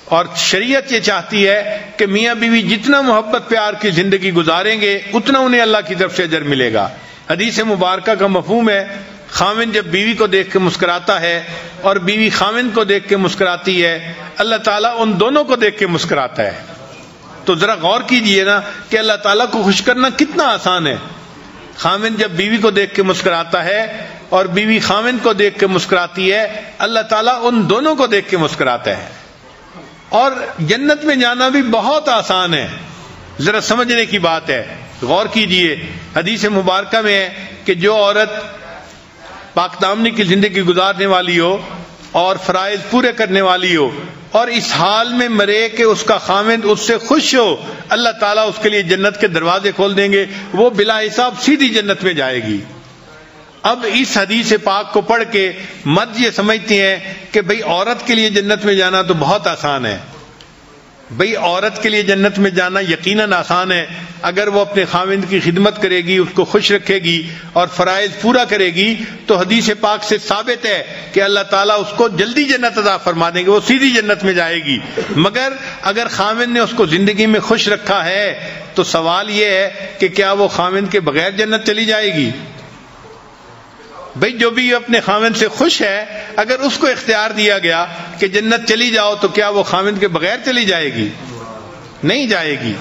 اور شریعت یہ چاہتی ہے کہ میاں بیوی جتنا محبت پیار کی زندگی گزاریں گے اتنا انہیں اللہ کی طرف سے اجر ملے گا. حدیث مبارکہ کا مفہوم ہے خاوند جب بیوی کو دیکھ کے مسکراتا ہے اور بیوی خاوند کو دیکھ کے مسکراتی ہے، اللہ تعالیٰ ان دونوں کو دیکھ کے مسکراتا ہے. تو ذرا غور کیجئے نا کہ اللہ تعالیٰ کو خوش کرنا کتنا آسان ہے. خاوند جب بیوی کو دیکھ کے مسکراتا ہے اور بیوی خاوند کو دیکھ کے مسکراتی ہے، اللہ تعالیٰ ان دونوں کو دیکھ کے مسکراتا ہے. اور جنت میں جانا بھی بہت آسان ہے، ذرا سمجھنے کی بات ہے. غور کیجئے، حدیث مبارکہ میں ہے کہ جو عورت پاک دامنی کی زندگی گزارنے والی ہو اور فرائض پورے کرنے والی ہو اور اس حال میں مرے کہ اس کا خاوند اس سے خوش ہو، اللہ تعالیٰ اس کے لیے جنت کے دروازے کھول دیں گے، وہ بلا حساب سیدھی جنت میں جائے گی. اب اس حدیث پاک کو پڑھ کے مرد یہ سمجھتے ہیں کہ بھئی عورت کے لیے جنت میں جانا تو بہت آسان ہے. بھئی عورت کے لیے جنت میں جانا یقیناً آسان ہے اگر وہ اپنے خاوند کی خدمت کرے گی، اس کو خوش رکھے گی اور فرائض پورا کرے گی تو حدیث پاک سے ثابت ہے کہ اللہ تعالیٰ اس کو جلدی جنت عطا فرما دیں گے، وہ سیدھی جنت میں جائے گی. مگر اگر خاوند نے اس کو زندگی میں خوش رکھا ہے تو سوال یہ ہے کہ کیا وہ خاوند کے بغیر جنت چلی جائے گی؟ بھئی جو بھی اپنے خاوند سے خوش ہے، اگر اس کو اختیار دیا گیا کہ جنت چلی جاؤ تو کیا وہ خاوند کے بغیر چلی جائے گی؟ نہیں جائے گی.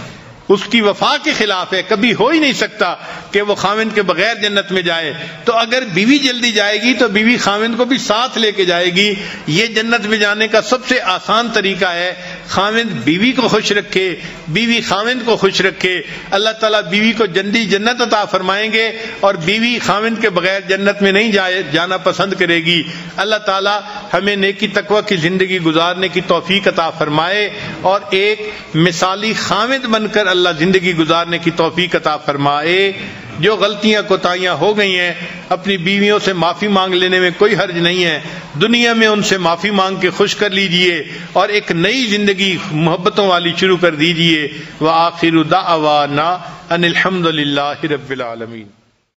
اس کی وفا کے خلاف ہے، کبھی ہو ہی نہیں سکتا کہ وہ خاوند کے بغیر جنت میں جائے. تو اگر بیوی جلدی جائے گی تو بیوی خاوند کو بھی ساتھ لے کے جائے گی. یہ جنت میں جانے کا سب سے آسان طریقہ ہے. خاوند بیوی کو خوش رکھے، بیوی خاوند کو خوش رکھے، اللہ تعالیٰ بیوی کو جلدی جنت عطا فرمائیں گے اور بیوی خاوند کے بغیر جنت میں نہیں جانا پسند کرے گی. اللہ تعالیٰ ہمیں نیکی تقوی کی زندگی گزارنے کی توفیق عطا فرمائے اور ایک مثالی خاوند بن کر اللہ زندگی گزارنے کی توفیق عطا فرمائے. جو غلطیاں کوتاہیاں ہو گئی ہیں اپنی بیویوں سے معافی مانگ لینے میں کوئی حرج نہیں ہے. دنیا میں ان سے معافی مانگ کے خوش کر لیجئے اور ایک نئی زندگی محبتوں والی شروع کر دیجئے. وآخر دعوانا ان الحمد للہ رب العالمین.